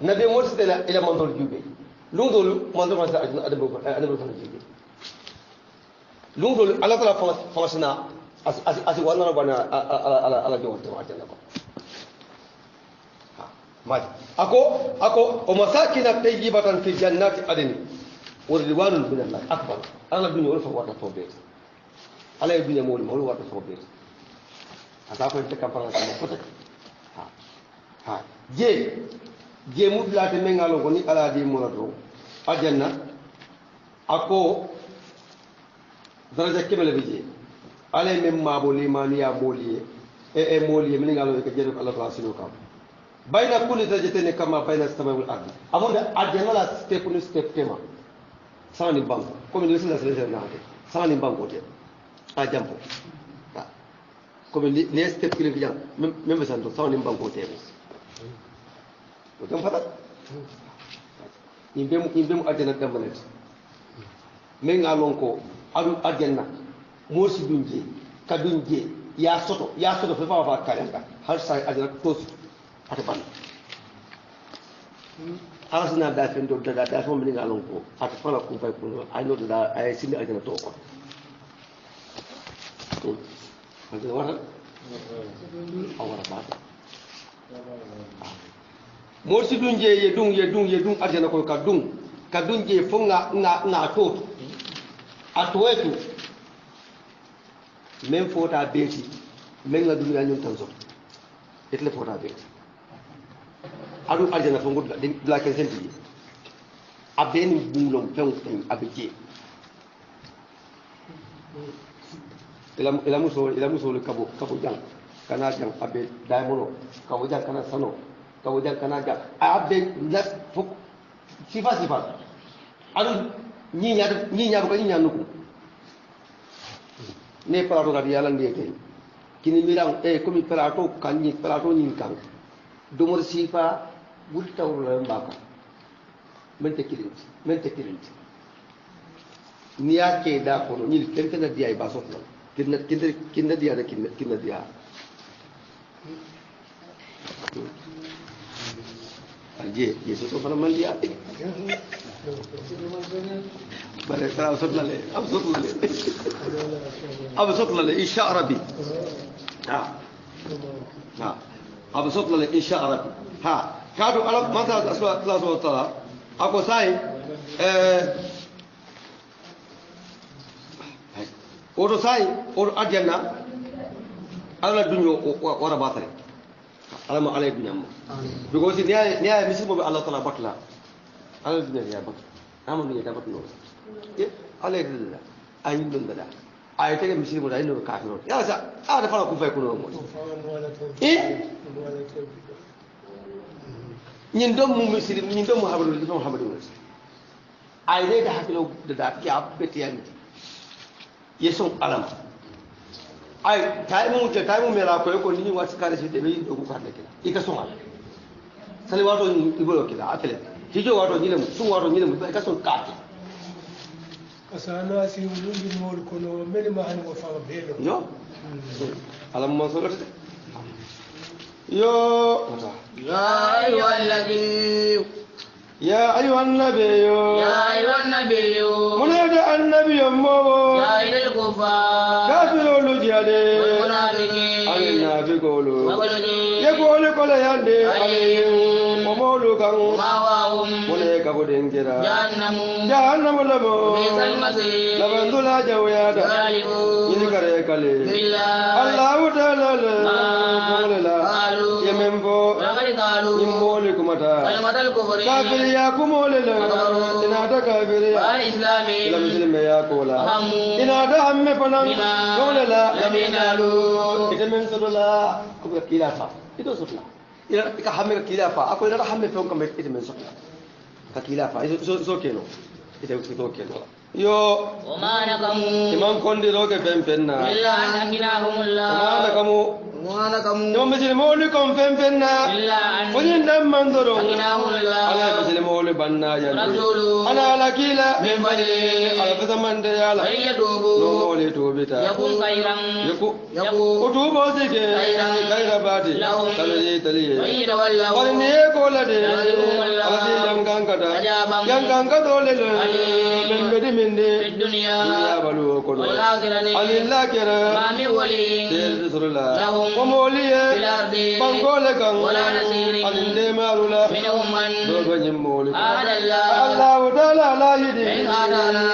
nabe mo sita la ila mandol jube lungol mandol ma sa adabu fa jube lungol ala tala famasna asi wala bana ala jowon to adena ko mati ako o masakina tayyibatan fi jannati adni wa ridwanun min Allah akbar ala dunya wala fa wata to be ala dunya mo wala wata to be asa ko te kampala ko ko ha je mudlate mengalo ko ni ala di mo do ajanna ako daraja kebele be je ala mem mabo limaniya moliye e moliye min ngalo ko jedo Allah ta sino kam bayna kulli darajatin kama bayna as-samai wal ardh amunda ajanna la step ni step tema sani banko comme ni sila sila na hade sani banko te a jampo comme les step kile bijan même santo sani banko te ko tam fata imbe mu ajanna damanet men ngalon ko adu ajanna mosi dunje kadunje ya soto fe fa kalanga har sai ajanna tos ataban alasna da fen do da fo min ngalon ko ata fala ko fay ko ay no da ay sindi aljana to ko aljana wara awara ba mo si dunje ye dung aljana ko ka dung je fo nga to atoetu men fota beti men nga dunya nyum tan so etle fota beti adu aljana fo ngud la ken senti abeni bungulom fen abije ila muso kabo jang kana jang abe daimono kabo jang kana sano kabo jang kana jang abe las fo sifa adu ni nya ko ni nya nuku ne plato ga yalla ndeke kini miram comme plato kanni plato ni kan domor sifa bul tawla mbaka mente kilinti ni yake da ko ni kenta dia ay baso la kinna dia da kinna dia anje yeso to fana man dia بل أبسط له أبسط له إن شاء ربي ها أبسط له إن شاء ربي ها كادوا على مثلا أسماء الله سبحانه وتعالى أكو ساي أورو ساي أورو أدينا على الدنيا ورا باطل على ما على الدنيا because نيا مسلم الله تعالى بطلا على الدنيا يا بطل نعم الدنيا بطل على الدنيا أي من بلا أي تيجي مسلم ولا إنه كافر يا سا هذا فلا كوفي كونه مول إيه نيندم مسلم نيندم محمد أي ده حكيلو ده كيا بتيان يسون علم أي تايمو ميلا كوي نيجي واسي كاري سيد بيجي دوكو كاري كده يكسون علم سالي واتو يقولوا كده أكله هيجو واتو نيلم سون واتو نيلم يكسون كاري أنا أسير من مول كنو من ما أنا وفاء بينه. يو. على ما صورت. يو. يا أيها الذين يا أيها النبي يا أيها النبي منادى النبي مو يا أيها الكفار كافر الجهاد والمنافقين المنافق والمنافقين يقول كل يندي عليهم ومولو كان مأواهم منك بدنجرا جهنم لبو بئس المصير لبن دولا جويادا ظالمون يذكر كلي بالله الله تعالى قالوا يمنفو ولقد قالوا يمولكم كلمة الكفر كافر يا كمول إن هذا كافر والإسلام إلى مسلم يا كولا هم إن هذا هم فنان كول لا لم ينالوا إذا من سلولا كبر كيلافا إذا سلولا إذا كحمل كيلافا أكو إذا حمل فيهم كم إذا من سلولا كيلافا إذا سو كيلو إذا سو كيلو يو وما نقموا إمام كوندي روك فين إلا أن أغناهم الله وما نقموا يوم مسلم مولكم فين إلا أن وين دم منظرون أغناهم الله على مسلم مول بنا يا رسوله أنا على كيلا من فضله على فزمان ديالا وإن يتوبوا مولي توبتا يكون خيرا يكو وتوبوا سكي خير بادي لهم تلي وإن يتولوا ولني كولا دي على دي يمكن كذا يمكن كذا من بدي من دي في الدنيا يا بلو كلو والآخرة على الله كرا ما من ولي رسول الله لهم ومولي في الأرض بانكول كان ولا نصير على دي مالولا منهم من دو بنيمولي آل الله الله تعالى لا يدي من آتانا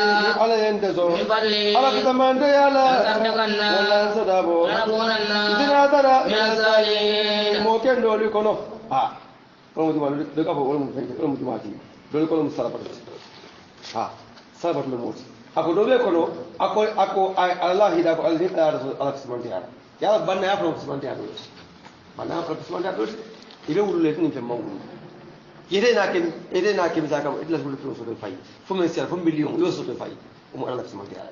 على ينتزو من فضله على كتمان ديالا لنصدقن ولا صدابو ولنكونن دينا ترى من الصالحين موكن دولي كنو كلام تمام دكا فوق كلام تمام دولي كلام سلابات سلابات الموت أكو دولي كنو أكو الله هيدا أكو الله هيدا على كسمان ديالا يا بنا يا فلان كسمان ديالا بنا يا فلان كسمان ديالا إذا ولولت نيم موجود إذا ناكم زاكم إلا سبل فلوس سوتو فاي فمن سير فم مليون يوسف سوتو فاي على كسمان ديالا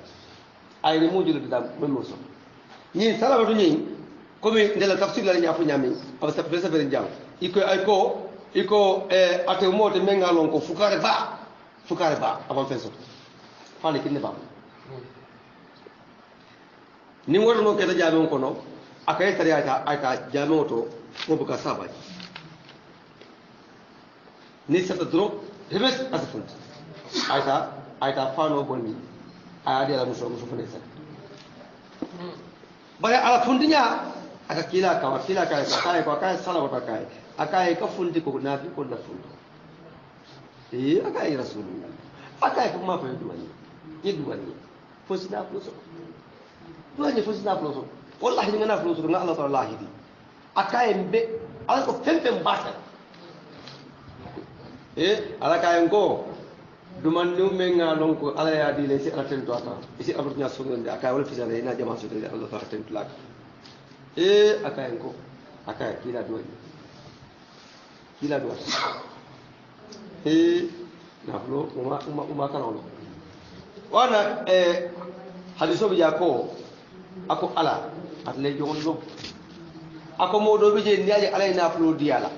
أي موجود بدام من موسى ñin sala watu ñin comme ndela tafsir la ñafu ñami aba sa pesa fere jam iko ate mote menga lon ko fukare ba avant feso fani kinne ba ni wodo no keta jabe on kono akay tari aka jabe oto ko buka saba ni sa dro hebes asfun aka fano bonni aya la muso fane sa bari ala fundinya aka kila ka sala wata kai akai ka fundi ko na fi ko na fundo akai rasulullah akai ko ma fa duwani fosina floso wallahi ni ngana floso nga Allah ta'ala hidi akai mbe ala ko femfem bata ala kai ngo duman nu menga lon ko ala ya di le si ala tento ata isi abutnya sugunde akai wala fisale ina jama sugunde Allah ta'ala tento lak akai ngo akai kila duwani naflo uma kana ono wana hadiso bi jako ako ala atle jogon lo ako modo bi je niaje ala naflo diala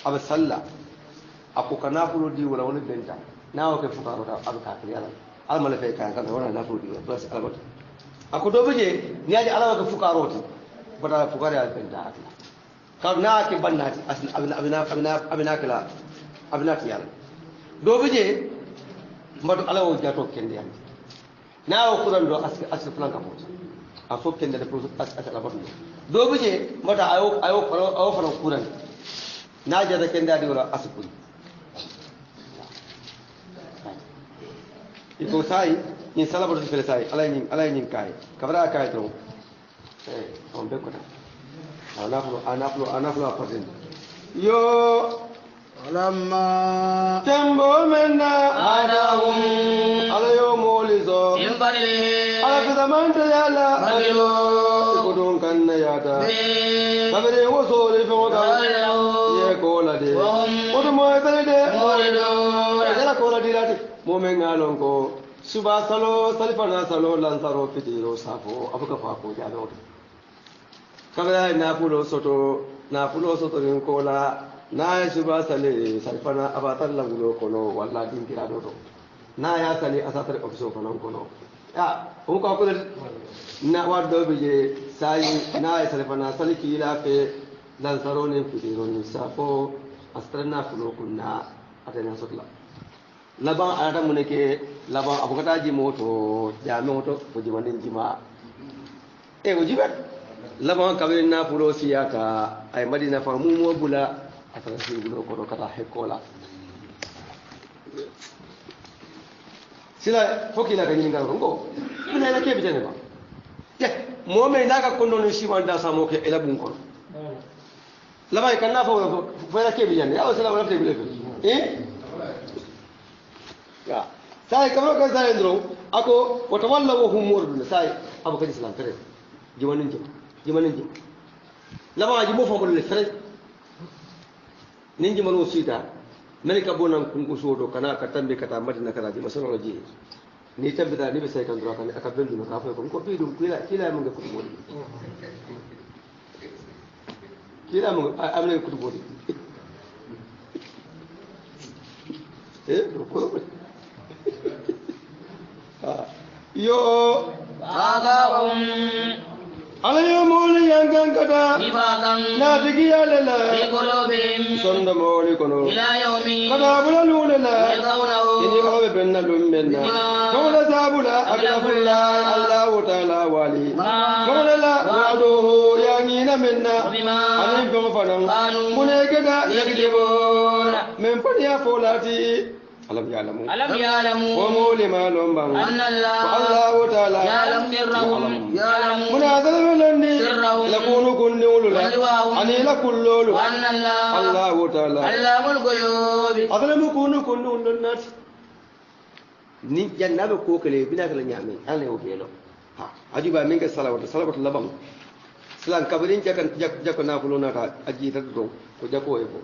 aba salla ako kana naflo di wala wala benta nawo ke fukaro ta aba ka yala al mala fe kan kan wala naflo di bas ala ako do bi je niaje ala ko fukaro ti bata fukaro al benta atla karena ke bannati asli abina kala abina kiyala do bije mbatu ala o jato kende yandi na o kuran do as flanka mo a fo kende de pour as ala batu do buje mbata ayo fana kuran na jada kende adi wala asukuri iko sai ni sala batu fele sai ala ni kai kabra kai to on be ko ta anaflo apatin yo lamma tembo menna adahum ala yo molizo imbari ala kidamanta yala magilo kudun kanna yata kabere wo sore foda ye kola de odo mo tale de morido ala kola dirati mo men ngalon ko suba salo salifana salo lansaro fitiro safo abuka fa ko jalo kabla nafulo soto rin kola na suba sale salfana abatar langulo kono walla dinkira do na ya sale asatar ofiso kono kono ya on ko na waddo be sai na salfana saliki la fe dan sarone fitiro ni safo astrana fulo kunna atena sotla laban ada muneke laban abukata ji moto jame moto ko jimanin jima e ko jibat laban kabin na fulo siyata ay madina fa mu mo bula atara si bulo ko kata hekola sila fokila ka nyinga ngo kuna ila ke bitene ba ye mo me ndaka kondo ni shimanda samo ke ela bun ko laban kan na fa ila ke bitene ya sala wala te bile ya sai kamar kan sai ndro ako wata walla wa humur dun sai abu kan islam fere jimanin jim lama ji mo fa ko le fere ninji manu sita melika bonan kungu sodo kana ka tambe kata madina kala ji masalo ji ni tambe da ni be sai kan dro kan aka bendu na ka fa ko bi dum kila mun ga kudu modi kila mun amne kudu modi ko yo adahum ala yo moli yangan kata nifakan na tigi yalela fi qulubihim sonda moli kono ila yawmi kada bula lulela yalqawnahu ini awe benna lumbenna kawla sabula akafullah allah ta'ala wali kawla la wa'duhu yangina minna anin fama fanan munekeda yakdibuna men fadiya folati alam ya'lamu wa mulima lombang anna Allah ta'ala ya'lamu sirrahum ya'lamu munazalani lakunu kunni ulula ani la kullulu anna Allah ta'ala allamul ghuyub adalamu kunu kunni ulunat ni jannabe ko kale bina kala nyame Allah o belo ha ajuba min ga salawatu labam salan kabarin jakan jakko na fulona ta aji ta do ko jako e ko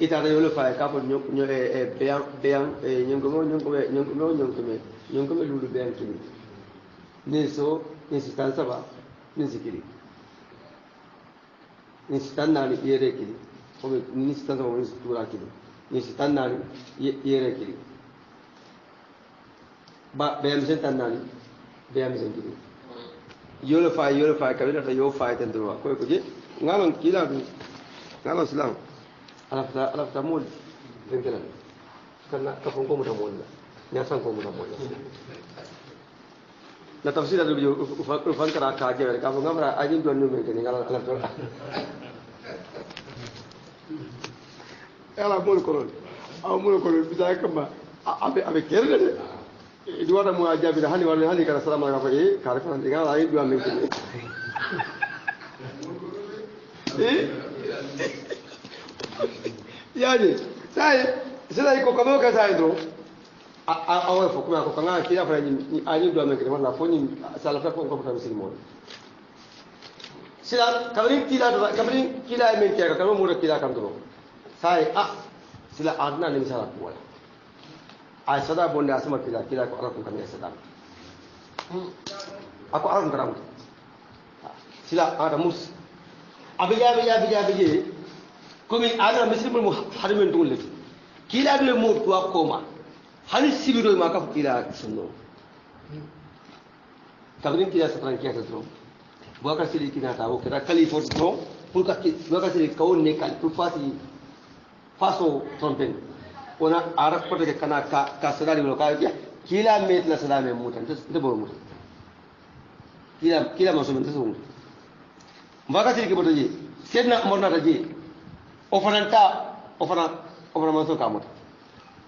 ita da yolo fa ka fo nyo beyan nyongomo lulu beyan kini ni so insistanza ba ni zikiri insistanza ni yere kiri ko ni insistanza ba ni tura kiri insistanza ni yere kiri ba beyan sentanna ni beyan kiri yolo fa ka bida ta yo fa tan do ko je ngalon kila du ngalon silang alafta mol dengkela karena kafung ko muda mol nya sang ko muda mol na tafsir adu ufan kara ka je ka fung amra ajin don me ke ngala alafta ala mol ko bisa kamba abe kerde de duwata mu ajabi hani kara salama ka ko kare fa ngala ay duwa me ke yaani sai ko kamo ka sai do awe fo kuma ko kanga kila fa ni ani do men kema la fo ni sala fa ko ta misil mo sila kabrin kila men ke ka kamo mo kila kan do sai sila adna ni sala ko wala ay sada bonde asma kila ko ala ko kan sada ako ala ngaram sila ada mus abiya komi ana muslimul muharrimin dole kila dole mo to akoma hani sibiro ma ka kila sunno kabrin kila satran kiya to boka sili kina ta o kira khalifo to pour ka boka sili kaun ne kal pour faso trompen ona ara kote ke kana ka sadali lo ka kila met la salame mutan te bo mutan kila maso men te so wakati ke boto ji sedna morna ta ji o fana maso ka mutan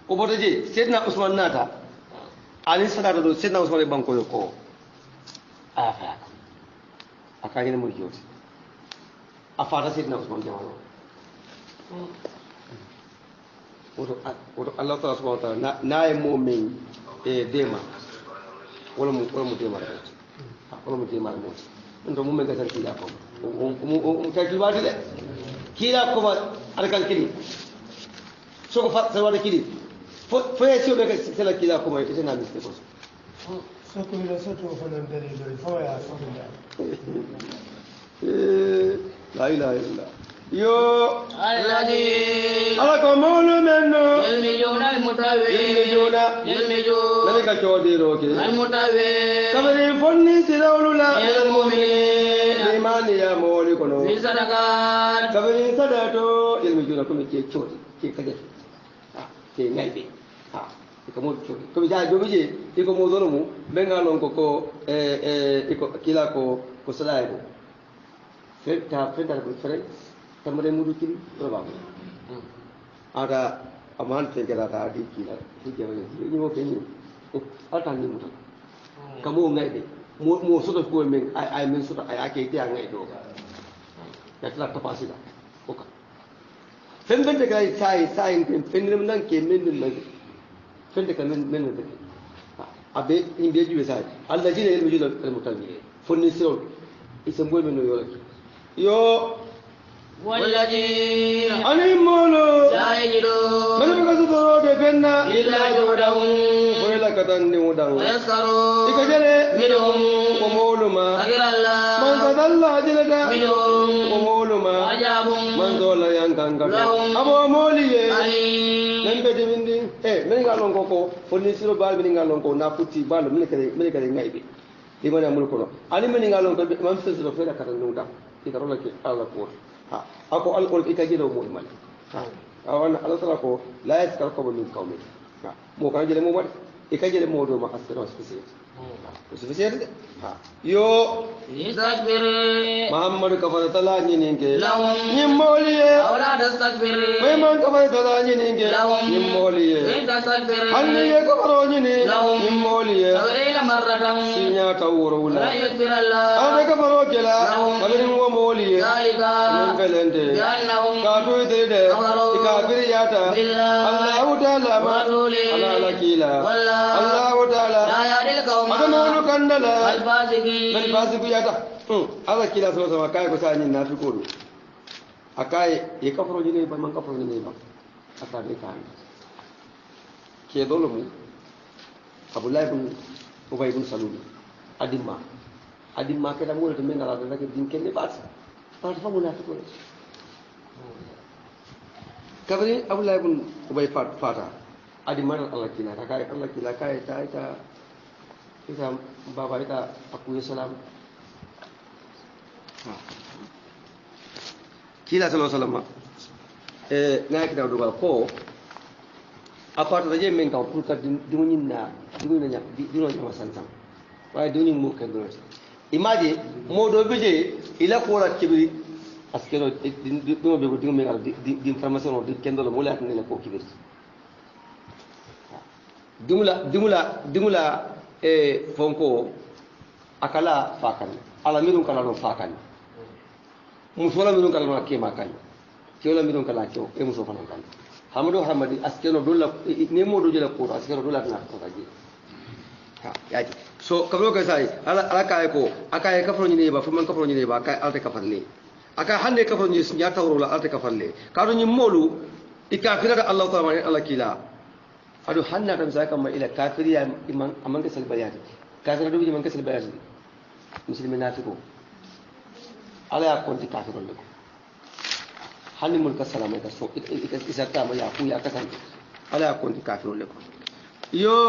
o boto ji sedna usman nata ali sadata do sedna usman banko ko afa akanye ne mo joti afata sedna usman jamalo woto Allah ta subhanahu wa ta'ala na e mu'min e dema wala mu dema wala mu dema mo ndo mu'min ga tanti ko ta kibati le kila ko ba arkan kili so ko fa wala kili fo e sio be se la kila ko ma ite na miste ko so ko ila so to fa nan dare do fo ya so la ilaha illallah yo الذي ala ko mawlu menno يلمجون المتوي يلمجون nani ka chodiro ke المتوي kabari fonni silawlula المؤمنين imani ya mawli kono في صدقات kabari sadato yelmijuna komi ke chodi ke kaje ke ngaibe ko mo chodi komi ja do bije iko mo dolo mu benga lon ko iko kila ko salai ko fetta ko fere tamare mudu kiri probable ada aman te kera ta di kila hije wala ni mo kenyi ata ni muta kamo ngai de mo so to ko men ai men so ai ake ti ngai do ya tla ta pasida oka femben te kai sai fen nan ke men nan fen te kan men te abe imbe ju sai alla jine el mujul al mutawi fonni sirol isam boy men yo والذين ani molo لا يجدون mana baka sutoro de penna إلا جهدهم wala katan ni udang ويسخرون ikajale منهم ko moluma غير الله man sadalla jilada منهم ko moluma عجاب man dola yang kangka lahum abo moliye أليم men be dimindi men ngalon ko fonni siro bal men ngalon ko na putti bal men kare ngaibe di mana mul ko ani men ngalon ko man siro fela katan ni udang ikarola ke ala ko ako alqol ikajelo mo mal awana ala tala ko la yaskal ko min qawmi mo kan jele mo wad ikajele mo do ma asira sufisiyat yo يستكبر muhammad kafara tala nyinenge لهم nyimoliye أو لا تستكبر may man kafara tala nyinenge لهم nyimoliye إن تستكبر hanniye kafaro nyini لهم nyimoliye سبعين مرة sinya tawrula لا يكبر الله ade kafaro kela لهم kabrin wo moliye ذلك min felente بأنهم ka to ide كفروا ikafiriyata بالله allah ta'ala ma ورسوله ala kila والله allah ta'ala لا يهدي القوم adamonu kandala الفاسقين men fasiku yata ala kila so sama kay ko sa ni nafi ko do akai e kafaro ni ba man kafaro ni ba aka be kan ke dolo mu abdullah ibn ubay ibn salul adimma ke da mo to men ala da ke din ken ne ba ta fa munafiq ko kabari abdullah ibn ubay fata adimma Allah kila kai Allah kila kai ta ita baba ita aku salam kila sallallahu alaihi wasallam na kita do ko apart da jemen ka pour ka dingunin na masantam way dinin mu kan do imadi modo beje ila ko ra kibiri askero dimo be ko dingumen ala di information di kendo mo la tan ne ko kibiri dimula fonko akala fakan ala mirun kala no fakan musola mirun kala no kema kan kiola mirun kala kio e muso fanan kan hamadi askeno dolla ne modo jela ko askeno dolla na ko kaji yaji so kablo ka sai ala kai ko akai kafro ni ne ba fuman kafro ni ne ba kai alta kafarle aka hande kafro ni ya tawro la alta kafarle kado ni molu ikafira da Allah ta'ala ala kila adu hanna tam zaka ma ila kafiriya iman amman ka salbayati kafira do man ka salbayati muslimin nafiko ala ya konti kafirun lako hanni mul ka salama ka so isata ma ya ku ya kasan ala ya konti kafirun lako yo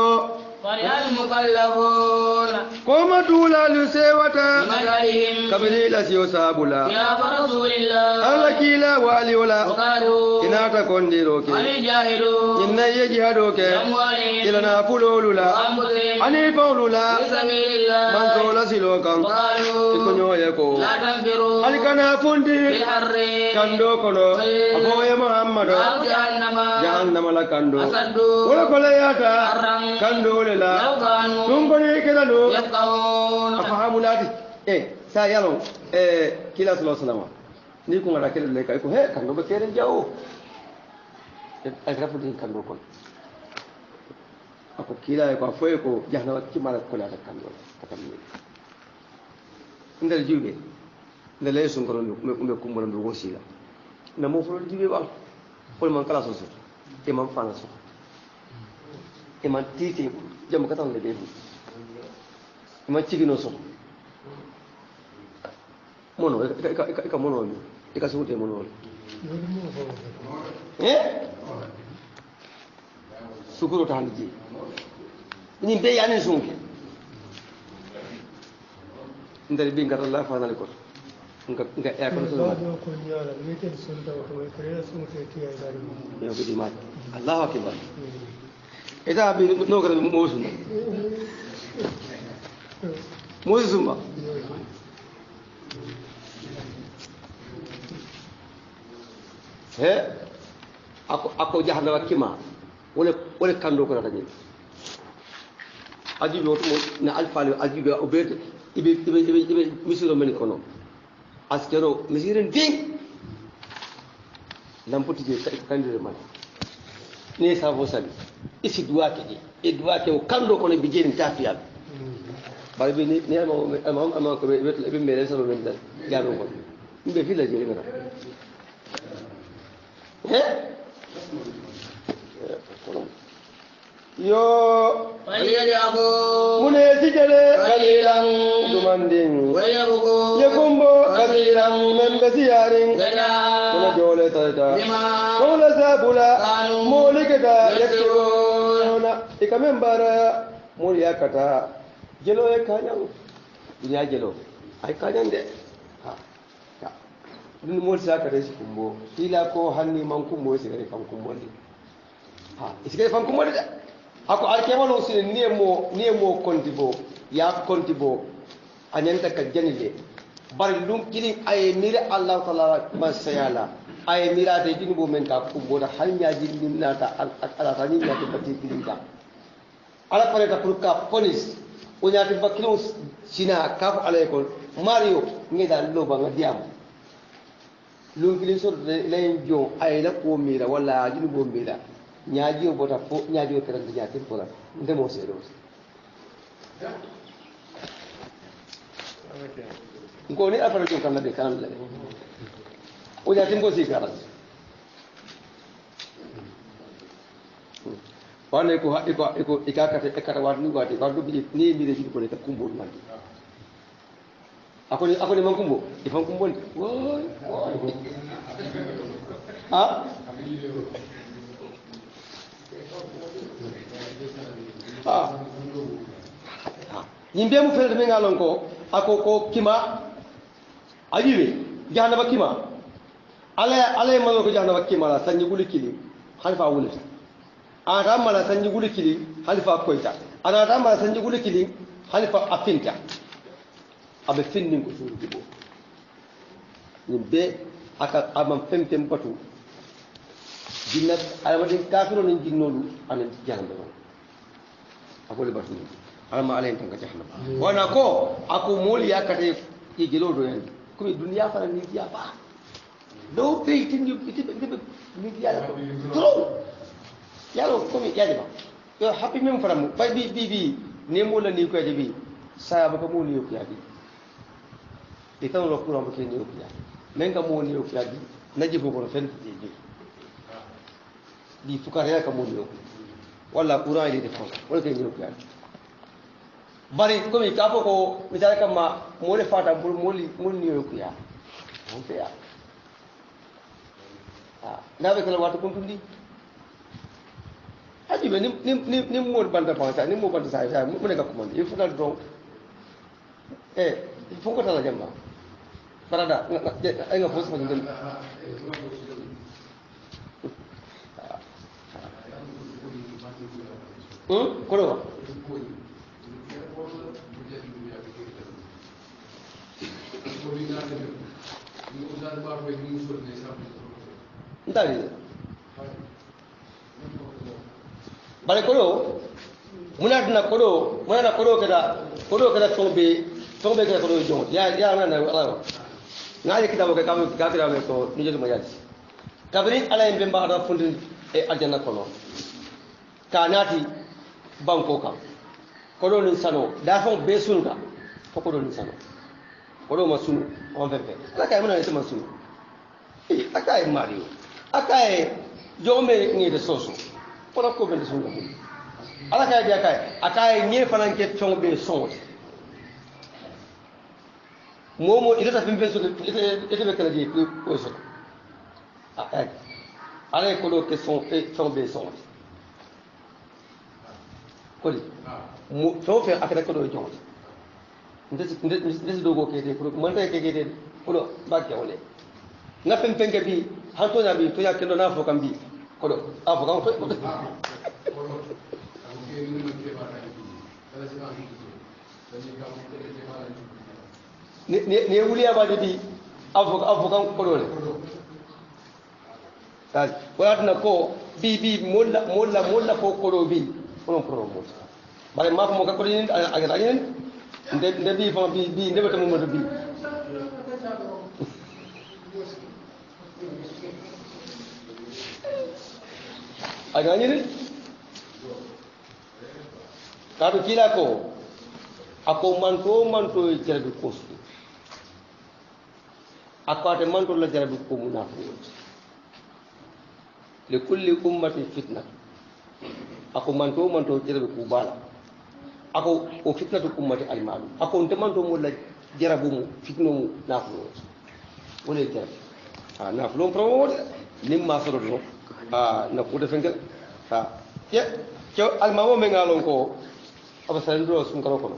فالمكلفون koma dula lu sewata بمكرهم kabiri la siyo sabula خلاف رسول الله alla kila wali wala وقالوا inata kondiro ke عن الجاهلون inna ye jihado ke بأموالهم ila na fulolu la وأنفسهم ani fawlu la في سبيل man الله sola silo kan وقالوا ikunyoye ko لا تنفروا ali kana في fundi الحر kando kono afoye muhammad أو جهنم jahannama la kando أشد wala kola yata حرا kando le la لو كانوا tumboni kelalo يفقهون afahamulati sa yalo kila sallallahu alaihi wasallam ni ko ngara kele le kay ko he kando be kere jawo ay rafu din kando kon ako kila ko foye ko jahannama kimala ko la kando kando ndal jibe ndal lay sun ko me kumbara ndo wosila na mo folo jibe ba ko man kala so e man fana so e man titi jam ka tan le be e man cigino so mono ka mono ni e ka sute mono sukuro tan ji ni be yani sunke ndal bi ngata la fa dal ko nga e ko so بعد ما كنا يلا ميتين سنة وكمان كنا سنة تيجي على yo ko di ma allah akbar ida bi no gara mosu mosu ma he ako jahannama kima wala kando ko tani ajibi woto na alfali ajibi obete ibe misiro men kono askero misiren ding lampoti je kandire man ni savo sabi isi duwake je e duwake o kando kono bi jeni tafiyal bari bi ni ama ko be mere sabo men dal jaro ko be fila je ngara yo فليدعوا mune sijale قليلا dumanding ويبقوا yekumbo kasiran men besiyaring غدا kono jole tata بما kono sabula كانوا molikata يكسبون yakona ikamen bara mol yakata jelo e kanyang dunya jelo ay kanyang de ha ha dun mol sakata si kumbo ila ko hanni man kumbo sigare fam kumbo de ha isigare fam kumbo de ako alkemalo sine niemo kontibo ya kontibo anyanta ka janile bari lum kili ay mira allah taala masayala ay mira de dinugo men ka kumbo da hanya jinni nata ala tani ya to pati kilinda ala pare ta purka police o nyati bakilo sina ka ala ko mario ngeda loba ngadiam lum kili so lay jo ay la ko mira wala dinugo mira ñaaji o bota fo ñaaji o terante ñaati fola ndemo seedo ngo ni afara ko kan la be kan la o ñaati ngo si kala wane ko ikakate ekata wat ni wati ko bi ni mi de ko le ka kumbo man ako ni man kumbo ifan kumbo woy ha yimbe mu fere me ngalon ko ako ko kima ajibe jahannama kima ala ma ko jahannama kima la sanji guli kili halfa wulita ana mala sanji guli kili halfa koita ana mala sanji guli kili halfa afinta abe finnin ko suru dibo yimbe aka amam femtem batu jinnat alamadin kafiro nin jinnolu anen jahannama akole batu alama alayen tan ka jahannama wana ko ako moli yakate ke gelo do yan ko duniya fara ni ya ba do be tin yu itibe ni ya ko tro yalo ko mi yaji ba yo happy mem fara mu bay bi ne mo la ni ko yaji sa ba ko mo ni ko yaji e tan lo ko ro ke ni ko yaji men ga mo ni ko yaji naji ko ko fen ji di fukara ka mo ni ko wala qur'an di defon wala ke ni ko yaji bari komi kapo ko misale kama mole fata moli niyo kuya on fe ya nabe kala watu kuntundi aji be ni mol banda panta ni mo banda sai sai mo ne ka komande il faut que donc fo ko tala jamma farada ay nga fo sama dem kodo ndari bale kodo munadna kodo kada tombe kada kodo jong ya na ala ngaje kitabo ka kam kafira me ko ni jogi majali kabri ala en be mbaada fundin e aljanna kono kanati banko kam kodo ni sano da fon be sunga ko kodo ni sano kodo ma sunu on verbe la kay mona ma sunu akay mario akay jome ngi de soso kono ko be sunga ala kay dia akay ngi fanan ke chong be sonde momo ita fimbe so ita be kala di ko so ala ko lo ke son be son ko di mo so fe akata ko do jong ndesi dogo ke de ko man tay ke de ko do ba ke wole na fem ke bi hanto na bi to ya ke do na fo kam bi ko do afo kam ko ne wuliya ba di avokan kodo ne ta wala na ko bi molla ko kodo bi on pro mo bare ma ko ko ni aga ni nde bi fa bi nde bata mo bi aga ni ka to kila ko ako manto jarabi kosu ako ate manto la jarabi ko munafiq li kulli ummati fitna ako manto jarabi ko bala ako o fitnatu ummati almalu ako nte manto mo la jarabu mu fitno mu nafulo wala jarabi nafulo promo nimma soro do na ko defengel ke almamo me ngalon ko aba sandro sun karo kono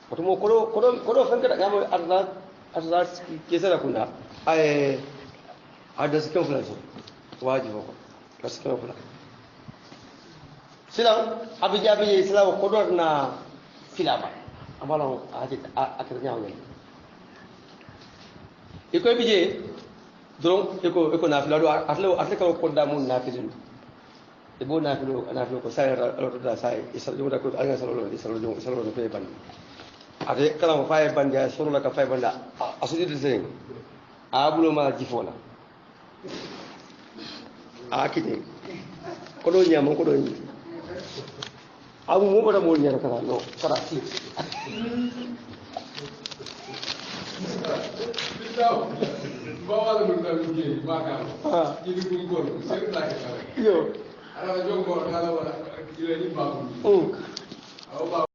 wato mo kodo fanka da gamo arza ke sara kuna ai ada sikan fulan so wajibo ko kasikan fulan silang abi silaw kodo na filaba amalo aje akir nyaaw ne iko bije donc iko na filado atle ko da mun na filin e bo na filo ko sai alo da sai isa jumda ko anga salo no pe ban ade kala mo fay ban ja solo la ka fay banda asudi de sen abulo ma jifola akite ko do nyam ko do ni abu mo bada mo nyara kala no kala si bawa lu da lu ke maka ini pun ko sen la ka yo ala jongo ala wala ile ni babu